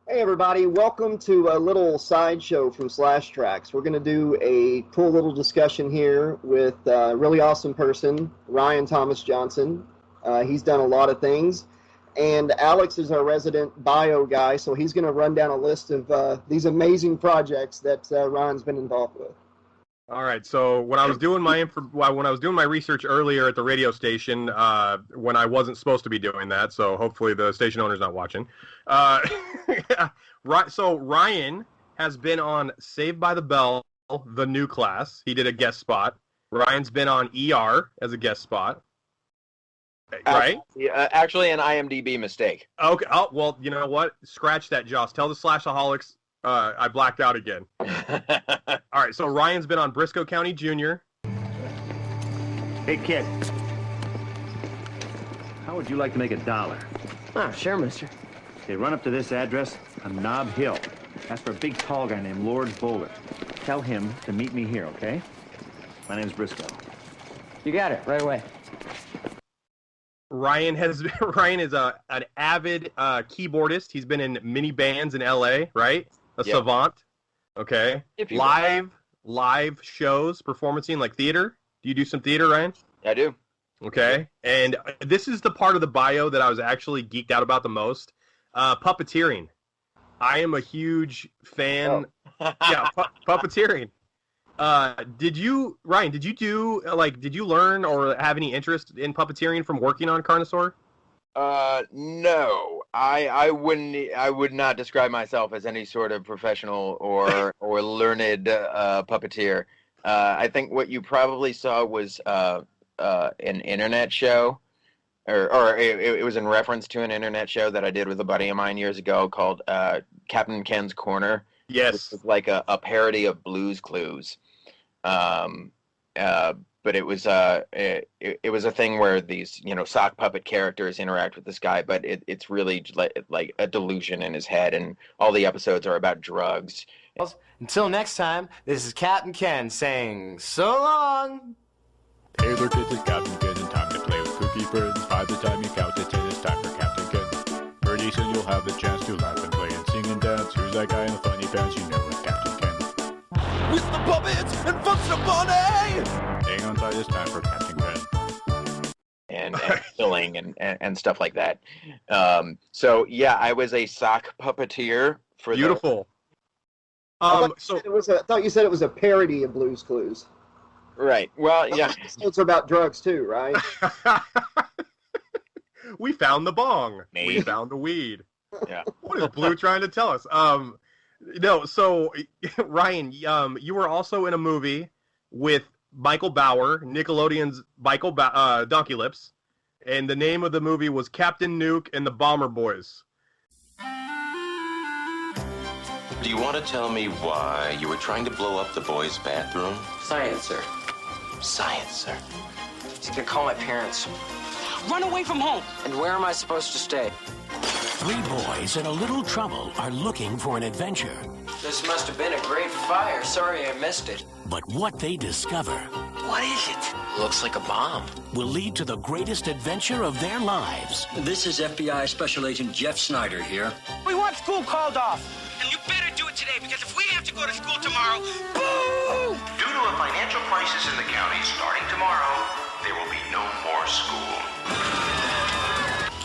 Hey everybody, welcome to a little sideshow from Slash Trax. We're going to do a cool little discussion here with a really awesome person, Ryan Thomas Johnson. He's done a lot of things. And Alex is our resident bio guy, so he's going to run down a list of these amazing projects that Ryan's been involved with. All right. So when I was doing my research earlier at the radio station, when I wasn't supposed to be doing that, so hopefully the station owner's not watching. So Ryan has been on Saved by the Bell, the new class. He did a guest spot. Ryan's been on ER as a guest spot. Right? Actually, an IMDb mistake. Okay. Oh, well, you know what? Scratch that, Joss. Tell the Slashaholics I blacked out again. All right, so Ryan's been on Briscoe County Jr. Hey, kid. How would you like to make $1? Oh, sure, mister. Okay, run up to this address on Knob Hill. Ask for a big, tall guy named Nuys Blvd. Tell him to meet me here, okay? My name's Briscoe. You got it, right away. Ryan is an avid keyboardist. He's been in many bands in LA, right? A savant. Okay. Live shows, performing like theater. Do you do some theater, Ryan? I do. Okay. And this is the part of the bio that I was actually geeked out about the most. Puppeteering. I am a huge fan. Oh. Yeah, puppeteering. Did you learn or have any interest in puppeteering from working on Carnosaur? No. I would not describe myself as any sort of professional or learned puppeteer. I think what you probably saw was an internet show, or it was in reference to an internet show that I did with a buddy of mine years ago called Captain Ken's Corner. Yes, which was like a parody of Blue's Clues. But it was a thing where these sock puppet characters interact with this guy, but it's really like a delusion in his head, and all the episodes are about drugs. Until next time, this is Captain Ken saying so long. Hey there, kids, it's Captain Ken, and time to play with cookie friends. By the time you count to 10, it's time for Captain Ken. Pretty soon you'll have the chance to laugh and play and sing and dance. Who's that guy in the funny pants? You know it's Captain Ken. With the puppets and Funks the Bunny! Hang on tight, it's time for Captain Ken. And killing and stuff like that. So yeah, I was a sock puppeteer for beautiful. I thought you said it was a parody of Blue's Clues. Right. Well, yeah. It's about drugs too, right? We found the bong. Maybe. We found the weed. Yeah. What is Blue trying to tell us? No. So Ryan, you were also in a movie with Michael Bauer, Nickelodeon's Donkey Lips, and the name of the movie was Captain Nuke and the Bomber Boys. Do you want to tell me why you were trying to blow up the boys' bathroom? Science, sir. Science, sir. He's gonna call my parents. Run away from home! And where am I supposed to stay? Three boys in a little trouble are looking for an adventure. This must have been a great fire. Sorry I missed it. But what they discover... What is it? Looks like a bomb. ...will lead to the greatest adventure of their lives. This is FBI Special Agent Jeff Snyder here. We want school called off. And you better do it today, because if we have to go to school tomorrow, boo! Due to a financial crisis in the county, starting tomorrow, there will be no more school.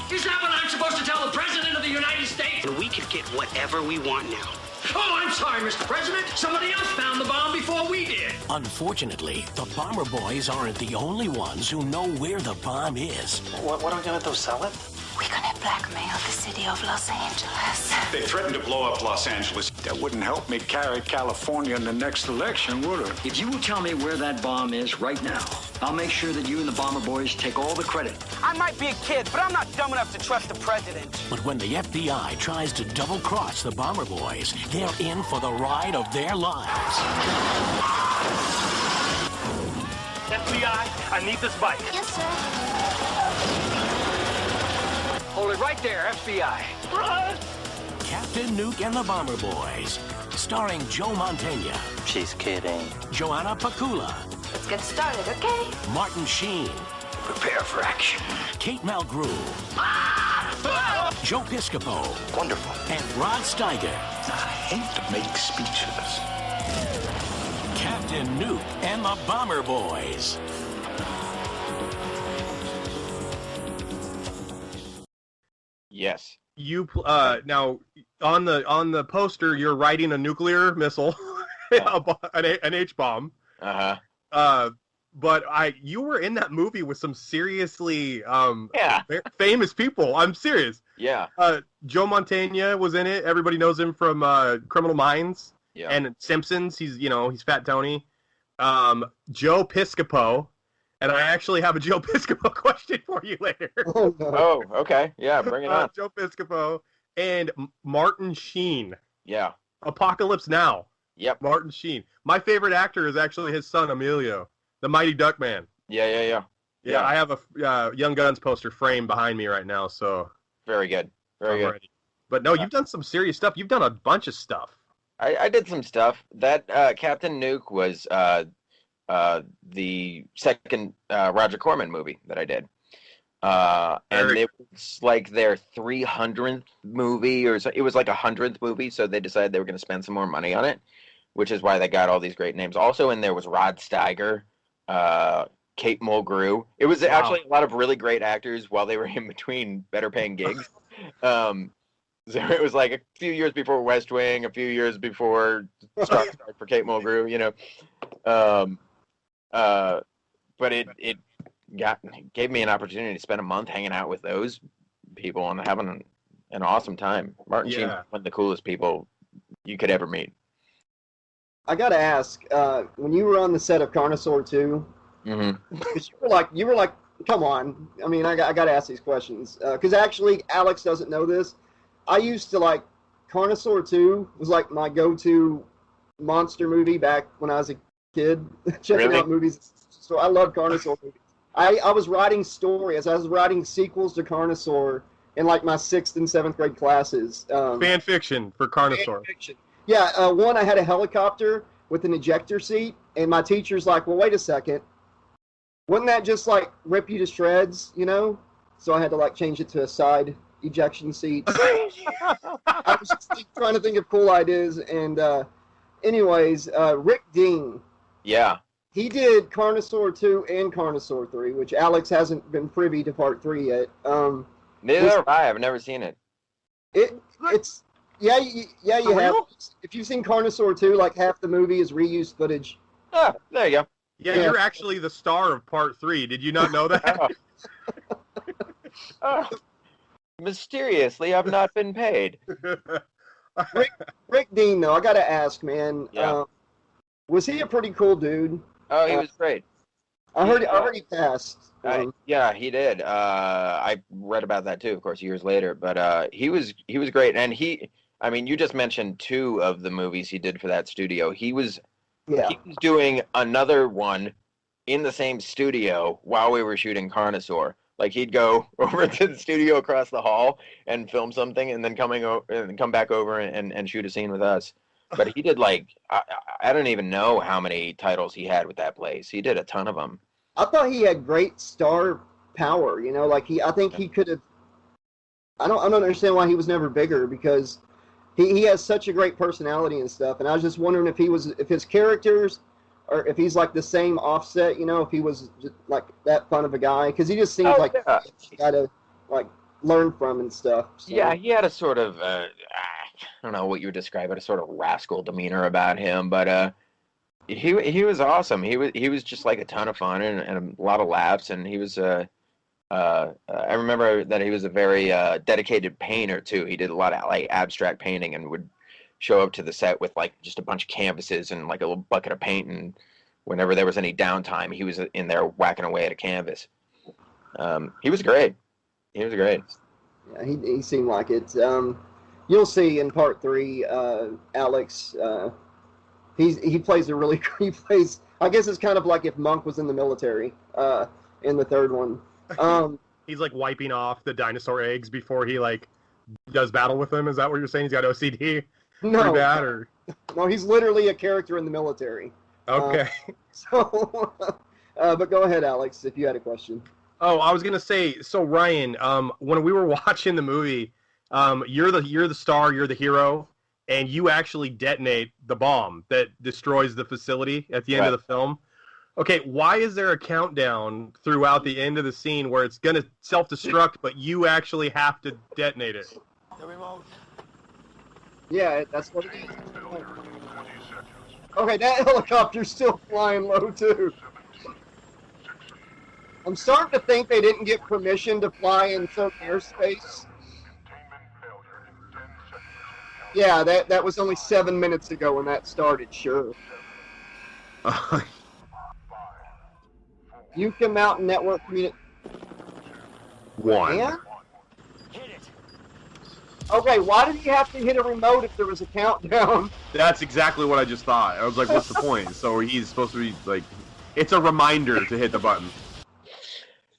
Is that what I'm supposed to tell the President of the United States? And we can get whatever we want now. Oh, I'm sorry, Mr. President. Somebody else found the bomb before we did. Unfortunately, the Bomber Boys aren't the only ones who know where the bomb is. What are we going to do, sell it? We're gonna blackmail the city of Los Angeles. They threatened to blow up Los Angeles. That wouldn't help me carry California in the next election, would it? If you will tell me where that bomb is right now, I'll make sure that you and the Bomber Boys take all the credit. I might be a kid, but I'm not dumb enough to trust the president. But when the FBI tries to double-cross the Bomber Boys, they're in for the ride of their lives. FBI, I need this bike. Yes, sir. Hold it right there, FBI. Run! Captain Nuke and the Bomber Boys, starring Joe Mantegna. She's kidding. Joanna Pakula. Let's get started, okay? Martin Sheen. Prepare for action. Kate Mulgrew. Joe Piscopo. Wonderful. And Rod Steiger. I hate to make speeches. Captain Nuke and the Bomber Boys. Yes. You now on the poster, you're riding a nuclear missile, an H bomb. But you were in that movie with some seriously famous people. I'm serious. Yeah. Joe Mantegna was in it. Everybody knows him from Criminal Minds. Yeah. And Simpsons. He's Fat Tony. Joe Piscopo. And I actually have a Joe Piscopo question for you later. Oh, okay. Yeah, bring it on. Joe Piscopo and Martin Sheen. Yeah. Apocalypse Now. Yep. Martin Sheen. My favorite actor is actually his son, Emilio, the Mighty Duck Man. Yeah. Yeah, I have a Young Guns poster framed behind me right now, so. Very good. Very good. Ready. But no, you've done some serious stuff. You've done a bunch of stuff. I did some stuff. That Captain Nuke was the second Roger Corman movie that I did. And it was like their 300th movie, or so, it was like 100th movie, so they decided they were going to spend some more money on it, which is why they got all these great names. Also in there was Rod Steiger, Kate Mulgrew. It was actually a lot of really great actors while they were in between better paying gigs. So it was like a few years before West Wing, a few years before Star for Kate Mulgrew, you know. But it gave me an opportunity to spend a month hanging out with those people and having an awesome time. Martin Sheen was one of the coolest people you could ever meet. I gotta ask, when you were on the set of Carnosaur 2, because you were like, come on. I mean, I gotta ask these questions because actually, Alex doesn't know this. I used to like Carnosaur 2 was like my go-to monster movie back when I was a kid, checking out movies. So I love Carnosaur movies. I was writing stories. I was writing sequels to Carnosaur in like my 6th and 7th grade classes. Fan fiction for Carnosaur. Fan fiction. Yeah, one I had a helicopter with an ejector seat, and my teacher's like, well, wait a second. Wouldn't that just like rip you to shreds, you know? So I had to like change it to a side ejection seat. I was just trying to think of cool ideas, and anyways, Rick Dean. Yeah. He did Carnosaur 2 and Carnosaur 3, which Alex hasn't been privy to part 3 yet. Neither have I. I've never seen it. It's you have. If you've seen Carnosaur 2, like half the movie is reused footage. Ah, there you go. Yeah, you're actually the star of part 3. Did you not know that? Mysteriously, I've not been paid. Rick Dean, though, I got to ask, man. Yeah. Was he a pretty cool dude? Oh, he was great. I heard he passed. Yeah, he did. I read about that too, of course, years later. But he was great, and I mean, you just mentioned 2 of the movies he did for that studio. He was doing another one in the same studio while we were shooting Carnosaur. Like he'd go over to the studio across the hall and film something, and then come back over and shoot a scene with us. But he did like I don't even know how many titles he had with that place. He did a ton of them. I thought he had great star power. You know, like I think he could have. I don't understand why he was never bigger, because he has such a great personality and stuff. And I was just wondering if his characters, or if he's like the same Offset. You know, if he was just like that fun of a guy, because he just seems you got to like learn from and stuff. So. Yeah, he had a sort of I don't know what you would describe it, a sort of rascal demeanor about him, but he was awesome. He was just like a ton of fun and a lot of laughs, and he was I remember that he was a very dedicated painter too. He did a lot of like abstract painting and would show up to the set with like just a bunch of canvases and like a little bucket of paint, and whenever there was any downtime, he was in there whacking away at a canvas. He was great. He was great. Yeah, he seemed like it. You'll see in part 3, Alex. He plays I guess it's kind of like if Monk was in the military in the 3rd one. He's like wiping off the dinosaur eggs before he like does battle with them. Is that what you're saying? He's got OCD? No. Pretty bad, or? No, he's literally a character in the military. Okay. But go ahead, Alex, if you had a question. Oh, I was going to say, so Ryan, when we were watching the movie, You're the star, you're the hero, and you actually detonate the bomb that destroys the facility at the end of the film. Okay, why is there a countdown throughout the end of the scene where it's gonna self-destruct, but you actually have to detonate it? The remote. Yeah, that's what it is. Okay, that helicopter's still flying low, too. I'm starting to think they didn't get permission to fly in certain airspace. Yeah, that was only 7 minutes ago when that started, sure. Yucca Mountain Network Community. 1. Yeah? Okay, why did he have to hit a remote if there was a countdown? That's exactly what I just thought. I was like, what's the point? So he's supposed to be, like, it's a reminder to hit the button.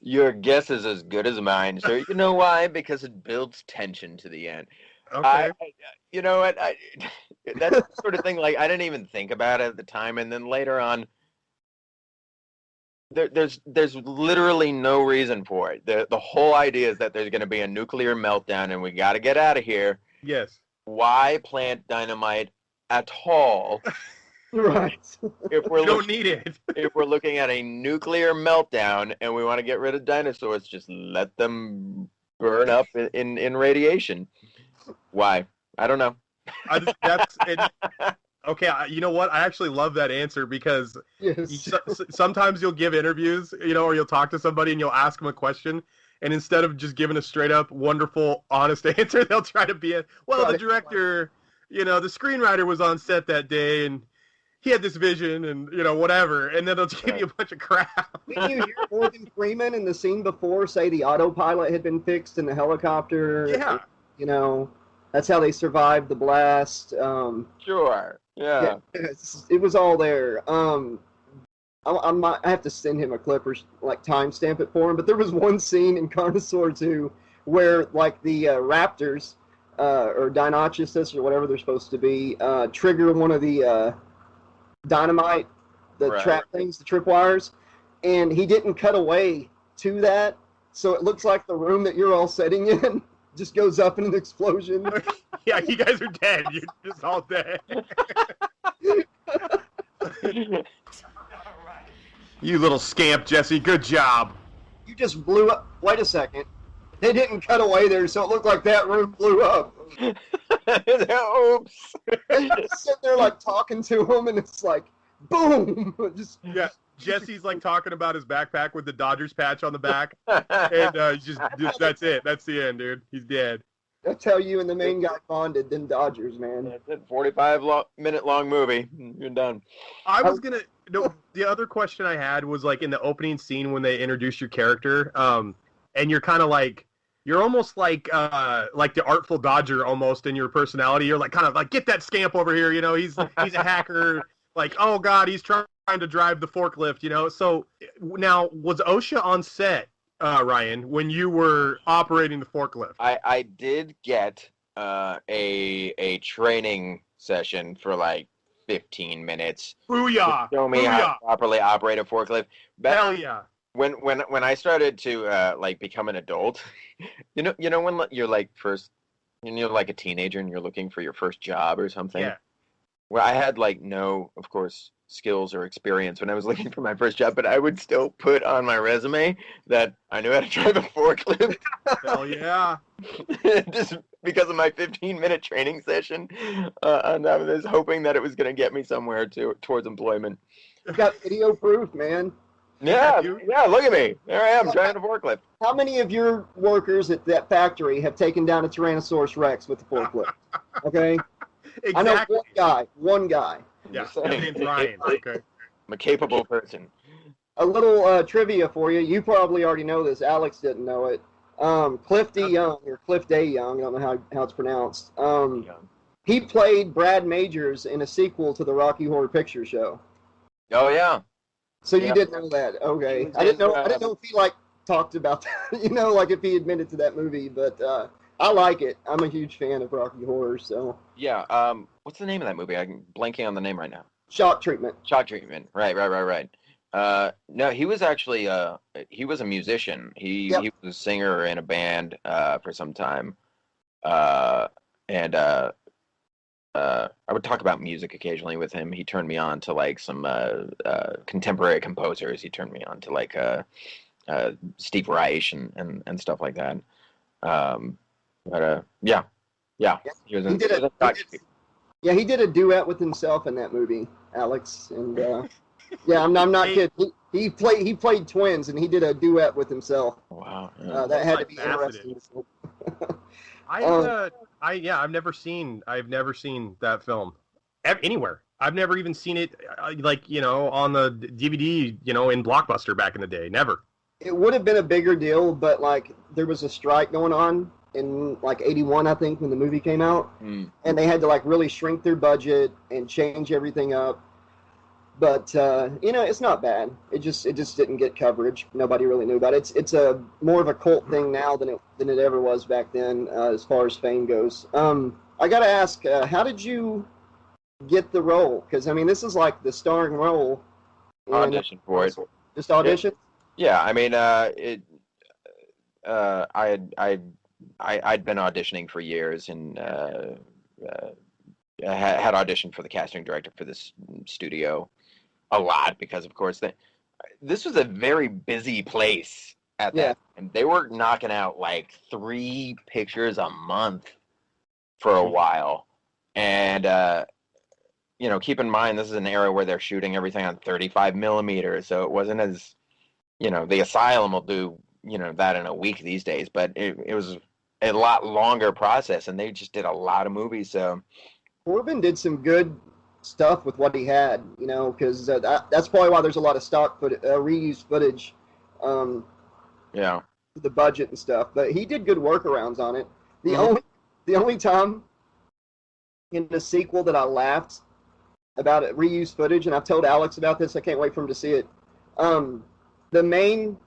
Your guess is as good as mine, sir. You know why? Because it builds tension to the end. Okay. You know what? That's the sort of thing, like, I didn't even think about it at the time, and then later on, there's literally no reason for it. The whole idea is that there's going to be a nuclear meltdown, and we got to get out of here. Yes. Why plant dynamite at all? Right. If we're don't need it. If we're looking at a nuclear meltdown and we want to get rid of dinosaurs, just let them burn up in radiation. Why? I don't know. Okay, you know what? I actually love that answer because sometimes you'll give interviews, or you'll talk to somebody and you'll ask them a question, and instead of just giving a straight up, wonderful, honest answer, they'll try to be the director, the screenwriter was on set that day and he had this vision and, whatever, and then they'll just give you a bunch of crap. Didn't you hear Morgan Freeman in the scene before say the autopilot had been fixed in the helicopter? Yeah. That's how they survived the blast. Sure. Yeah. It was all there. I have to send him a clip or timestamp it for him. But there was one scene in Carnosaur 2 where the Raptors or Deinonychus or whatever they're supposed to be trigger one of the dynamite, trap things, the tripwires, and he didn't cut away to that, so it looks like the room that you're all sitting in just goes up in an explosion. Yeah, you guys are dead. You're just all dead. You little scamp, Jesse. Good job. You just blew up. Wait a second. They didn't cut away there, so it looked like that room blew up. Oops. Sitting there talking to him, and it's like, boom! Yeah. Jesse's talking about his backpack with the Dodgers patch on the back, and that's it. That's the end, dude. He's dead. That's how you and the main guy bonded, then Dodgers, man. That's it. 45-minute long movie. You're done. I was gonna. No, the other question I had was in the opening scene when they introduce your character, and you're kind of you're almost like the Artful Dodger almost in your personality. You're get that scamp over here. He's a hacker. Oh God, he's trying to drive the forklift. So now, was OSHA on set, Ryan, when you were operating the forklift? I did get a training session for 15 minutes. Booyah! Show me how to properly operate a forklift. Hell yeah! When I started to become an adult, you know when you're first, you're a teenager and you're looking for your first job or something. Yeah. Well, I had no, of course, skills or experience when I was looking for my first job, but I would still put on my resume that I knew how to drive a forklift. Hell yeah! Just because of my 15-minute training session, and I was hoping that it was going to get me somewhere towards employment. You got video proof, man. Yeah, look at me. There I am, driving a forklift. How many of your workers at that factory have taken down a Tyrannosaurus Rex with the forklift? Okay? Exactly. I know one guy. Yeah, his name's Ryan. Okay. I'm a capable person. A little trivia for you. You probably already know this. Alex didn't know it. Cliff D. Young, or Cliff Day Young, I don't know how it's pronounced. He played Brad Majors in a sequel to the Rocky Horror Picture Show. Oh, yeah. So you didn't know that. Okay. I didn't know if he talked about that, if he admitted to that movie, but I like it. I'm a huge fan of Rocky Horror, so. Yeah, what's the name of that movie? I'm blanking on the name right now. Shock Treatment. Shock Treatment. Right. No, he was actually he was a musician. He was a singer in a band for some time. And I would talk about music occasionally with him. He turned me on to like some contemporary composers. He turned me on to like Steve Reich and stuff like that. Yeah. He was he did a duet with himself in that movie, Alex, and yeah, I'm not kidding. He played twins, and he did a duet with himself. Wow, that had to be interesting. I've never seen that film anywhere. I've never even seen it on the DVD, in Blockbuster back in the day. Never. It would have been a bigger deal, but like there was a strike going on in like 81, I think, when the movie came out, and they had to like really shrink their budget and change everything up. But it's not bad. It just didn't get coverage. Nobody really knew about it. It's a more of a cult thing now than it ever was back then, as far as fame goes. I gotta ask, how did you get the role? Because I mean, this is like the starring role. Audition for it. Just audition. Yeah, I mean, I'd been auditioning for years, and had auditioned for the casting director for this studio a lot because, of course, this was a very busy place at that time. They were knocking out like 3 pictures a month for a while, and keep in mind this is an era where they're shooting everything on 35 millimeters, so it wasn't as the Asylum will do that in a week these days, but it was a lot longer process, and they just did a lot of movies. So Corbin did some good stuff with what he had, because that's probably why there's a lot of stock reused footage. The budget and stuff, but he did good workarounds on it. The only time in the sequel that I laughed about it, reused footage, and I've told Alex about this. I can't wait for him to see it. The main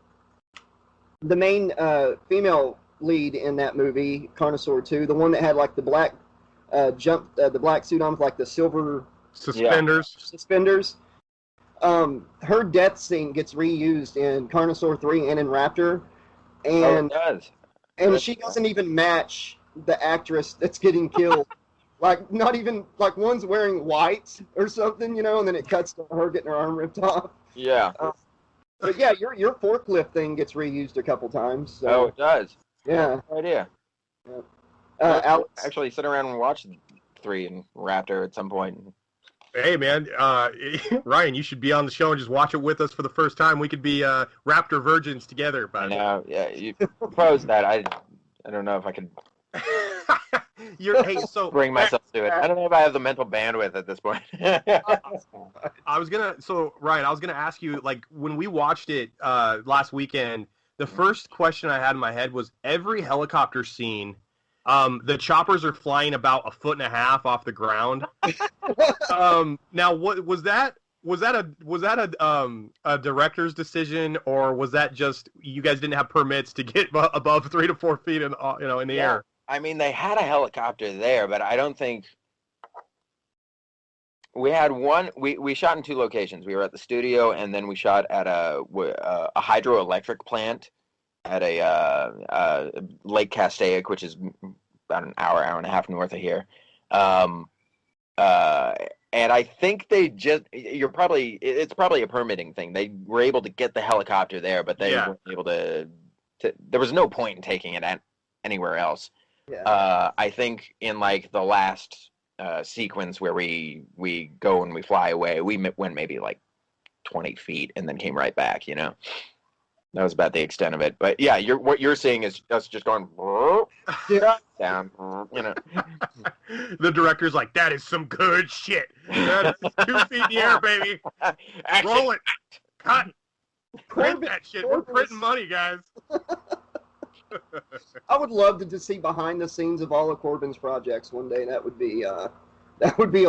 female lead in that movie, Carnosaur 2, the one that had like the black the black suit on with like the silver suspenders. Her death scene gets reused in Carnosaur 3 and in Raptor, and it does. And she doesn't even match the actress that's getting killed. Like, not even, like, one's wearing white or something, and then it cuts to her getting her arm ripped off. Yeah. But yeah, your forklift thing gets reused a couple times. So. Oh, it does. Yeah. No idea. Yeah. Alex, actually sit around and watch 3 and Raptor at some point. Hey, man, Ryan, you should be on the show and just watch it with us for the first time. We could be Raptor virgins together. No, yeah, you proposed that. I don't know if I could bring myself to it. I don't know if I have the mental bandwidth at this point. Ryan, I was gonna ask you, like, when we watched it last weekend, the first question I had in my head was every helicopter scene. The choppers are flying about 1.5 feet off the ground. Now, what was that? Was that a director's decision, or was that just you guys didn't have permits to get above 3 to 4 feet in the air? I mean, they had a helicopter there, but I don't think we had one. We shot in 2 locations. We were at the studio, and then we shot at a hydroelectric plant at a Lake Castaic, which is about an hour and a half north of here. And I think it's probably a permitting thing. They were able to get the helicopter there, but they weren't able to. There was no point in taking it anywhere else. Yeah. I think in like the last sequence where we go and we fly away, we went maybe like 20 feet and then came right back. That was about the extent of it. But yeah, what you're seeing is us just going down. The director's like, that is some good shit. That is 2 feet in the air, baby. Roll it. Cut. Print that shit. We're printing money, guys. I would love to see behind the scenes of all of Corbin's projects one day. That would be a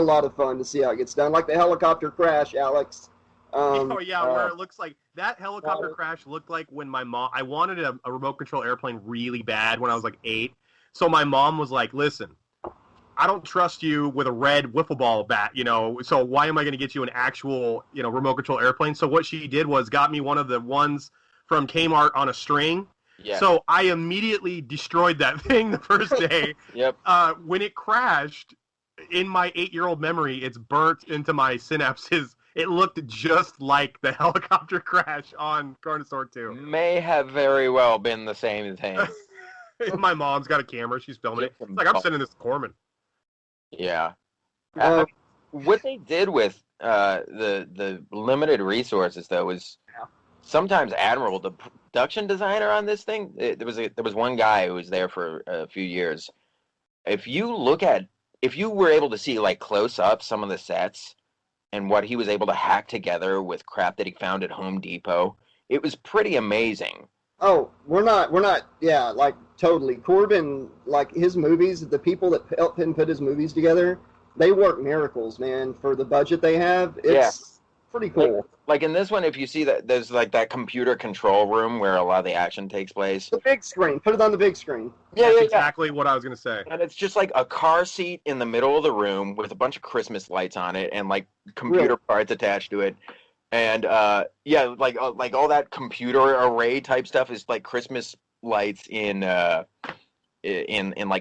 lot of fun to see how it gets done. Like the helicopter crash, Alex. Where it looks like that helicopter crash looked like when my mom. I wanted a remote control airplane really bad when I was like 8. So my mom was like, "Listen, I don't trust you with a red wiffle ball bat, So why am I going to get you an actual, remote control airplane?" So what she did was got me one of the ones from Kmart on a string. Yeah. So I immediately destroyed that thing the first day. Yep. When it crashed, in my 8-year-old memory, it's burnt into my synapses. It looked just like the helicopter crash on Carnosaur 2. May have very well been the same thing. My mom's got a camera. She's filming it. It's like, I'm sending this to Corman. Yeah. What they did with the limited resources, though, was sometimes admirable. The production designer on this thing, there was one guy who was there for a few years. If you were able to see like close up some of the sets and what he was able to hack together with crap that he found at Home Depot, it was pretty amazing. Oh, we're not, yeah, like, totally. Corbin, like, his movies, the people that helped him put his movies together, they work miracles, man, for the budget they have. It's pretty cool. Like in this one, if you see that there's like that computer control room where a lot of the action takes place. The big screen. Put it on the big screen. That's exactly what I was going to say. And it's just like a car seat in the middle of the room with a bunch of Christmas lights on it and like computer parts attached to it. And like all that computer array type stuff is like Christmas lights in like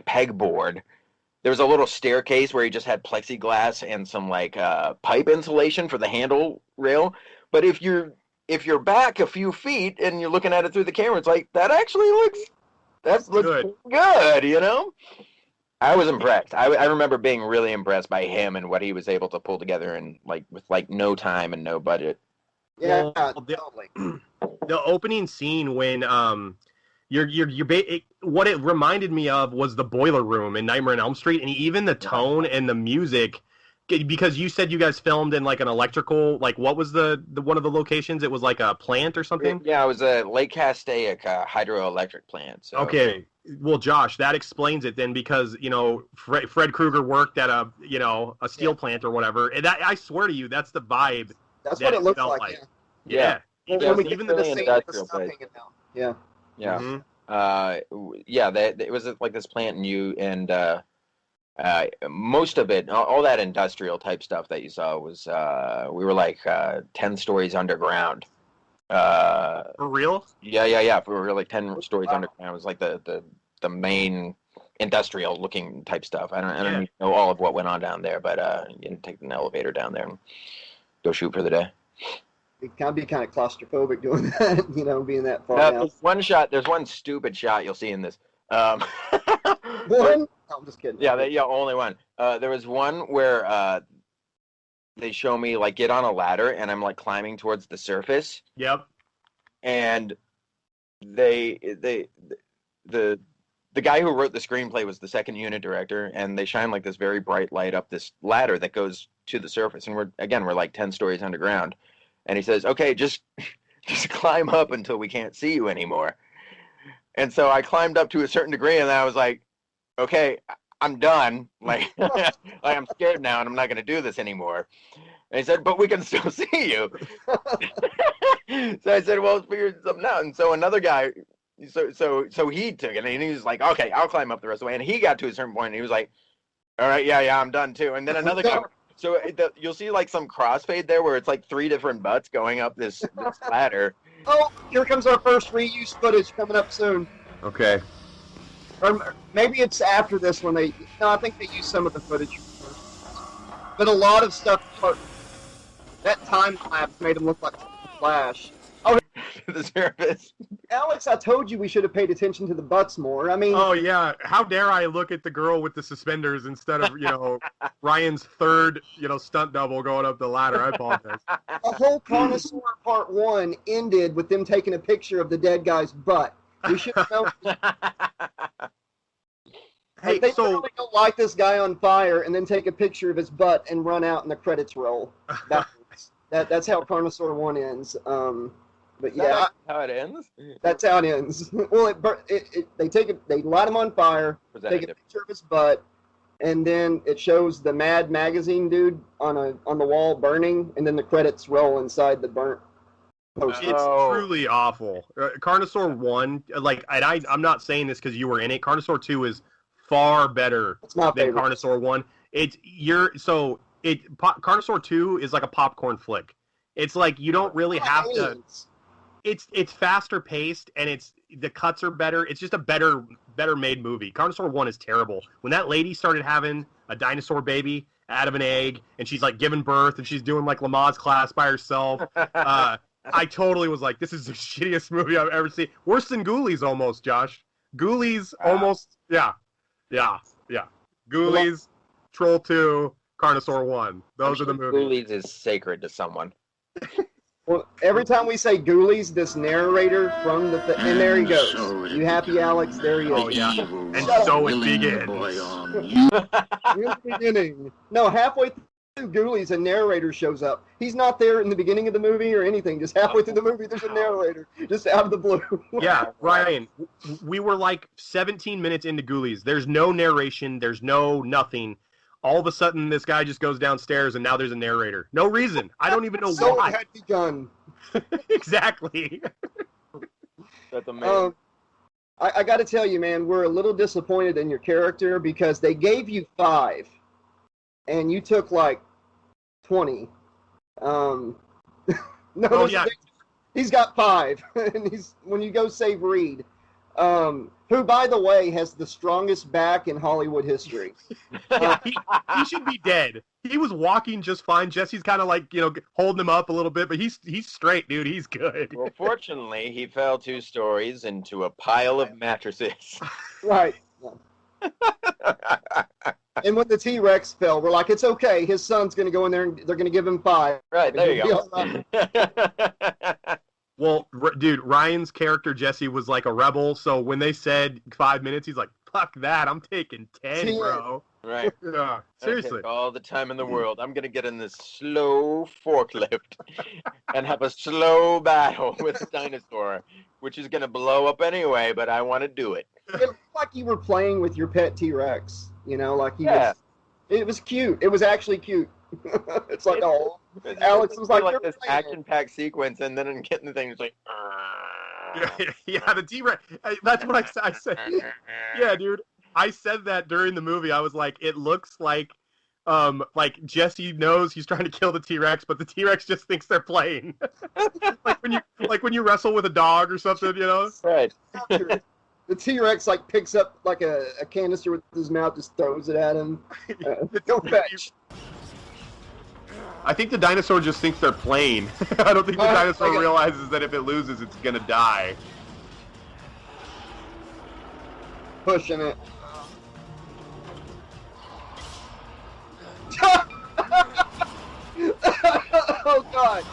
pegboard. There was a little staircase where he just had plexiglass and some like pipe insulation for the handle rail. But if you're back a few feet and you're looking at it through the camera, it's like that actually looks good, you know? I was impressed. I remember being really impressed by him and what he was able to pull together in with no time and no budget. Yeah, totally. The opening scene when what it reminded me of was the boiler room in Nightmare on Elm Street, and even the tone and the music, because you said you guys filmed in like an electrical, like what was the one of the locations? It was like a plant or something? Yeah, it was a Lake Castaic hydroelectric plant. So. Okay. Well, Josh, that explains it then, because, Fred Krueger worked at a steel plant or whatever. And I swear to you, that's the vibe. That's what it looks like. Yeah. Even the scene with the stuff hanging down. Yeah. Yeah. Mm-hmm. It was like this plant and most of it, all that industrial type stuff that you saw was, we were like 10 stories underground. For real? Yeah. We were like 10 stories underground. It was like the main industrial looking type stuff. I don't even know all of what went on down there, but you can take an elevator down there and go shoot for the day. It can be kind of claustrophobic doing that, being that far out. There's one stupid shot you'll see in this. One? No, I'm just kidding. Yeah, only one. There was one where they show me like get on a ladder and I'm like climbing towards the surface. Yep. And the guy who wrote the screenplay was the second unit director, and they shine like this very bright light up this ladder that goes to the surface, and we're like 10 stories underground. And he says, "Okay, just climb up until we can't see you anymore." And so I climbed up to a certain degree, and then I was like, "Okay, I'm done. Like, I'm scared now, and I'm not going to do this anymore." And he said, "But we can still see you." So I said, "Well, let's figure something out." And so another guy, so he took it, and he was like, "Okay, I'll climb up the rest of the way." And he got to a certain point, and he was like, "All right, yeah, I'm done too." And then another guy. So you'll see like some crossfade there where it's like 3 different butts going up this ladder. Oh, here comes our first reuse footage coming up soon. Okay. Or maybe it's after this when I think they use some of the footage first. But a lot of stuff, that time lapse made him look like Flash. Oh, the surface. Alex, I told you we should have paid attention to the butts more. I mean... Oh, yeah. How dare I look at the girl with the suspenders instead of, Ryan's third, stunt double going up the ladder. I apologize. The whole Carnosaur Part 1 ended with them taking a picture of the dead guy's butt. We should have known. Hey, they really don't light this guy on fire and then take a picture of his butt and run out and the credits roll. That's how Carnosaur 1 ends. But yeah, how it ends. That's how it ends. Well, they light him on fire, take a picture of his butt, and then it shows the Mad Magazine dude on the wall burning, and then the credits roll inside the burnt poster. It's truly awful. Carnosaur 1, I'm not saying this because you were in it. Carnosaur 2 is far better than Carnosaur 1. Carnosaur 2 is like a popcorn flick. It's like you don't really have to. it's faster paced and the cuts are better. It's just a better made movie. Carnosaur 1 is terrible. When that lady started having a dinosaur baby out of an egg and she's like giving birth and she's doing like Lamaze class by herself, I totally was like, this is the shittiest movie I've ever seen. Worse than Ghoulies almost, Josh. Ghoulies almost, yeah. Ghoulies, Troll 2, Carnosaur 1. Those are the movies. Ghoulies is sacred to someone. Well, every time we say Ghoulies, this narrator from and there he goes. You happy, Alex? There he is. Oh, yeah. And so it begins. In the beginning. No, halfway through Ghoulies, a narrator shows up. He's not there in the beginning of the movie or anything. Just halfway through the movie, there's a narrator. Just out of the blue. Yeah, Ryan, we were like 17 minutes into Ghoulies. There's no narration. There's no nothing. All of a sudden, this guy just goes downstairs, and now there's a narrator. No reason. I don't even know so why. It had begun. Exactly. That's amazing. I got to tell you, man, we're a little disappointed in your character because they gave you 5, and you took like 20. He's got 5, and when you go save Reed. Who, by the way, has the strongest back in Hollywood history. He should be dead. He was walking just fine. Jesse's kind of like, holding him up a little bit, but he's straight, dude. He's good. Well, fortunately, he fell 2 stories into a pile of mattresses. Right. And when the T-Rex fell, we're like, it's okay. His son's going to go in there, and they're going to give him 5. Right, there you go. Well, dude, Ryan's character, Jesse, was like a rebel, so when they said 5 minutes, he's like, fuck that, I'm taking 10, bro. Right. Yeah, seriously. Take all the time in the world. I'm going to get in this slow forklift and have a slow battle with a dinosaur, which is going to blow up anyway, but I want to do it. It looked like you were playing with your pet T-Rex, like he was. It was cute. It was actually cute. It's like, Alex was like this action-packed sequence, and then getting the thing, it's like, yeah, the T-Rex. That's what I said. Yeah, dude, I said that during the movie. I was like, it looks like Jesse knows he's trying to kill the T-Rex, but the T-Rex just thinks they're playing. when you wrestle with a dog or something, Right. The T-Rex picks up a canister with his mouth, just throws it at him. Go fetch. I think the dinosaur just thinks they're playing. I don't think the dinosaur realizes that if it loses, it's gonna die. Pushing it. Oh God!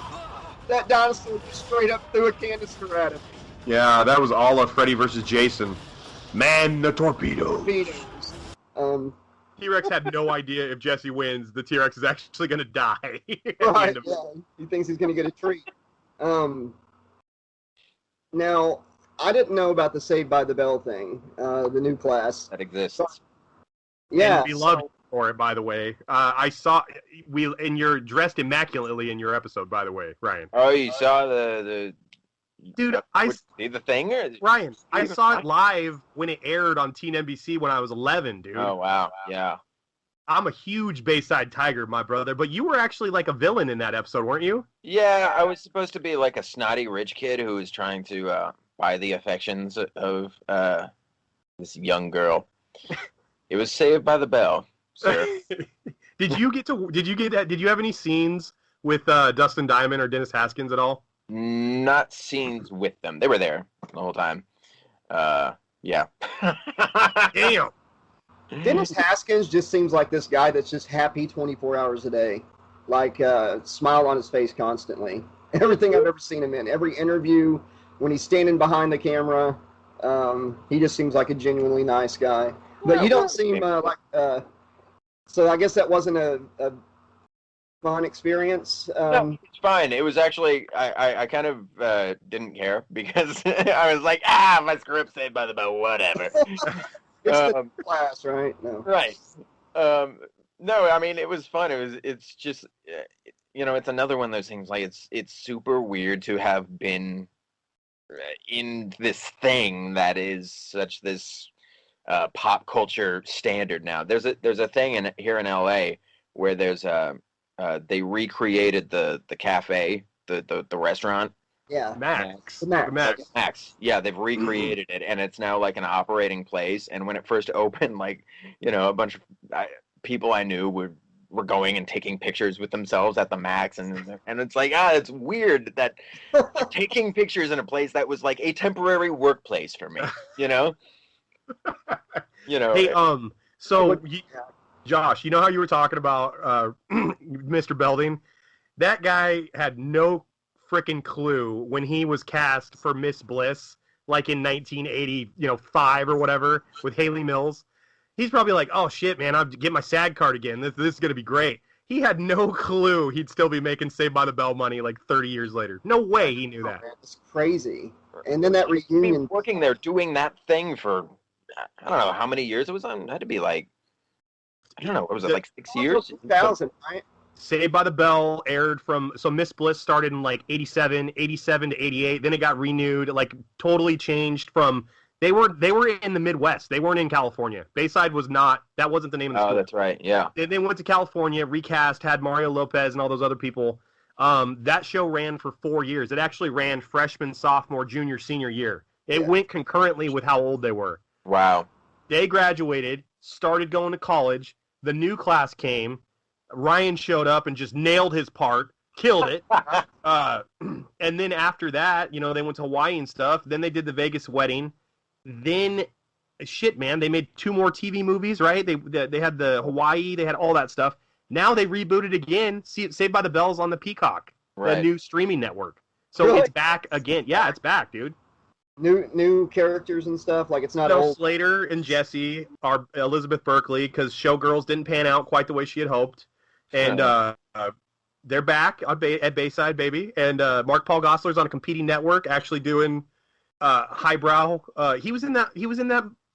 That dinosaur just straight up threw a canister at him. Yeah, that was all of Freddy versus Jason. Man, the torpedoes. T-Rex had no idea if Jesse wins, the T-Rex is actually going to die. Right, yeah. He thinks he's going to get a treat. Now, I didn't know about the Saved by the Bell thing, the new class. That exists. Yeah. And we loved it for it, by the way. I saw, and you're dressed immaculately in your episode, by the way, Ryan. Oh, you saw the Dude, the thing? Or? Ryan, I saw it live when it aired on Teen NBC when I was 11, dude. Oh, wow. Yeah. I'm a huge Bayside Tiger, my brother, but you were actually like a villain in that episode, weren't you? Yeah, I was supposed to be like a snotty rich kid who was trying to buy the affections of this young girl. It was Saved by the Bell, sir. Did you have any scenes with Dustin Diamond or Dennis Haskins at all? Not scenes with them. They were there the whole time. Yeah. Damn. Dennis Haskins just seems like this guy that's just happy 24 hours a day. Smile on his face constantly. Everything I've ever seen him in. Every interview, when he's standing behind the camera, he just seems like a genuinely nice guy. But you don't seem so I guess that wasn't a fun experience. No, it's fine. It was actually, I kind of didn't care because I was like, my script Saved by the Bell, whatever. It's the class, right? No. Right. No, I mean, it was fun. It's just, it's another one of those things, it's super weird to have been in this thing that is such this pop culture standard now. There's a thing here in LA where there's they recreated the cafe, the restaurant Yeah. Max. Max. Yeah, they've recreated it, and it's now like an operating place. And when it first opened, like, a bunch of people I knew were going and taking pictures with themselves at the Max, and it's like, it's weird that they're taking pictures in a place that was like a temporary workplace for me. Hey, Josh, you know how you were talking about Mr. Belding? That guy had no freaking clue when he was cast for Miss Bliss, like in 1985 or whatever, with Haley Mills. He's probably like, oh shit, man, I'll get my SAG card again. This is gonna be great. He had no clue he'd still be making Saved by the Bell money like 30 years later. No way he knew that. It's crazy. And then that reunion, working there doing that thing for I don't know how many years it was on. It had to be like, I don't know, what was it, like 6 years? 2000, right? Saved by the Bell aired so Miss Bliss started in like 87 to 88. Then it got renewed, like totally changed from, they were in the Midwest. They weren't in California. Bayside that wasn't the name of the school. Oh, that's right, yeah. They went to California, recast, had Mario Lopez and all those other people. That show ran for 4 years. It actually ran freshman, sophomore, junior, senior year. It went concurrently with how old they were. Wow. They graduated, started going to college. The new class came. Ryan showed up and just nailed his part, killed it. And then after that, they went to Hawaii and stuff. Then they did the Vegas wedding. Then, shit, man, they made 2 more TV movies, right? They had the Hawaii, they had all that stuff. Now they rebooted again. Saved by the Bell's on the Peacock, the new streaming network. So Really? It's back again. Yeah, it's back, dude. New characters and stuff, like it's not old. Slater and Jesse are Elizabeth Berkley because Showgirls didn't pan out quite the way she had hoped. And they're back at Bayside, baby. And Mark Paul Gosselaar's on a competing network, actually doing highbrow. He was in that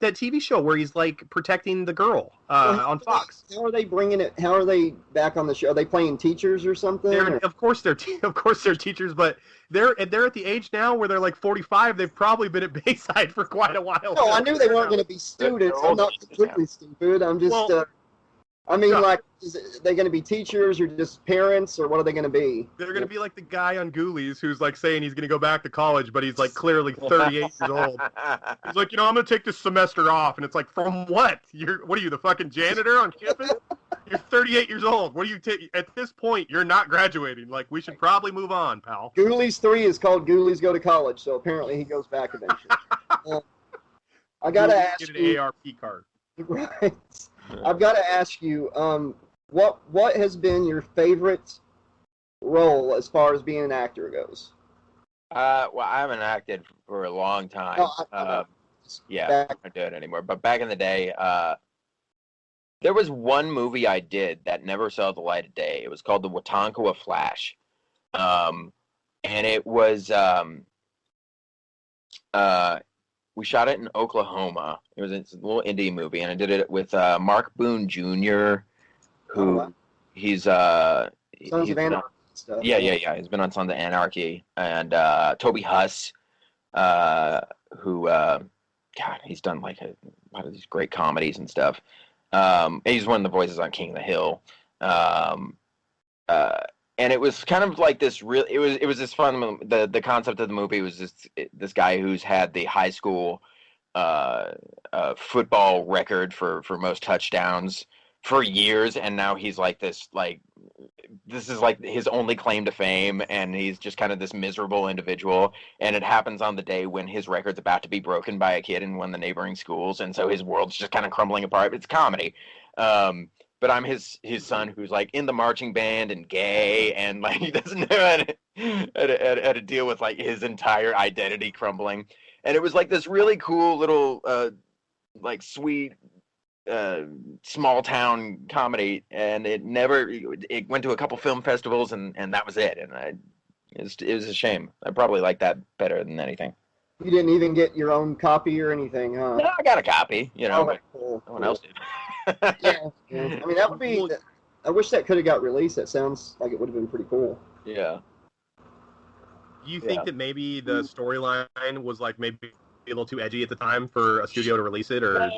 TV show where he's like protecting the girl on Fox. How are they bringing it? How are they back on the show? Are they playing teachers or something? Of course they're teachers, but they're at the age now where they're like 45. They've probably been at Bayside for quite a while. No, I knew they weren't going to be students. I'm not completely stupid. I'm just. Like, are they going to be teachers or just parents, or what are they going to be? They're going to be like the guy on Ghoulies who's like saying he's going to go back to college, but he's like clearly 38 years old. He's like, I'm going to take this semester off, and it's like, from what? What are you, the fucking janitor on campus? You're 38 years old. What do you take? At this point, you're not graduating. Like, we should probably move on, pal. Ghoulies 3 is called Ghoulies Go to College, so apparently he goes back eventually. I got to ask you. Get an ARP card. Right. I've got to ask you, what has been your favorite role as far as being an actor goes? Well, I haven't acted for a long time. I don't do it anymore. But back in the day, there was one movie I did that never saw the light of day. It was called The Watonkawa Flash. And it was... we shot it in Oklahoma. It was a little indie movie, and I did it with Mark Boone Jr., who he's Sons of Anarchy stuff. Yeah. He's been on Sons of Anarchy, and Toby Huss, who he's done like a lot of these great comedies and stuff. He's one of the voices on King of the Hill. And it was kind of like this real. It was this fun. The concept of the movie was this guy who's had the high school football record for most touchdowns for years, and now he's like this. Like, this is like his only claim to fame, and he's just kind of this miserable individual. And it happens on the day when his record's about to be broken by a kid in one of the neighboring schools, and so his world's just kind of crumbling apart. It's comedy. But I'm his son who's like in the marching band and gay, and like he doesn't know how to deal with like his entire identity crumbling. And it was like this really cool little like sweet small town comedy, and it went to a couple film festivals, and that was it. And it was a shame. I probably like that better than anything. You didn't even get your own copy or anything, huh? No, I got a copy, but cool. No one else did. Yeah. I mean, that would be. I wish that could have got released. That sounds like it would have been pretty cool. Yeah. Do you think that maybe the storyline was like maybe a little too edgy at the time for a studio to release it, or?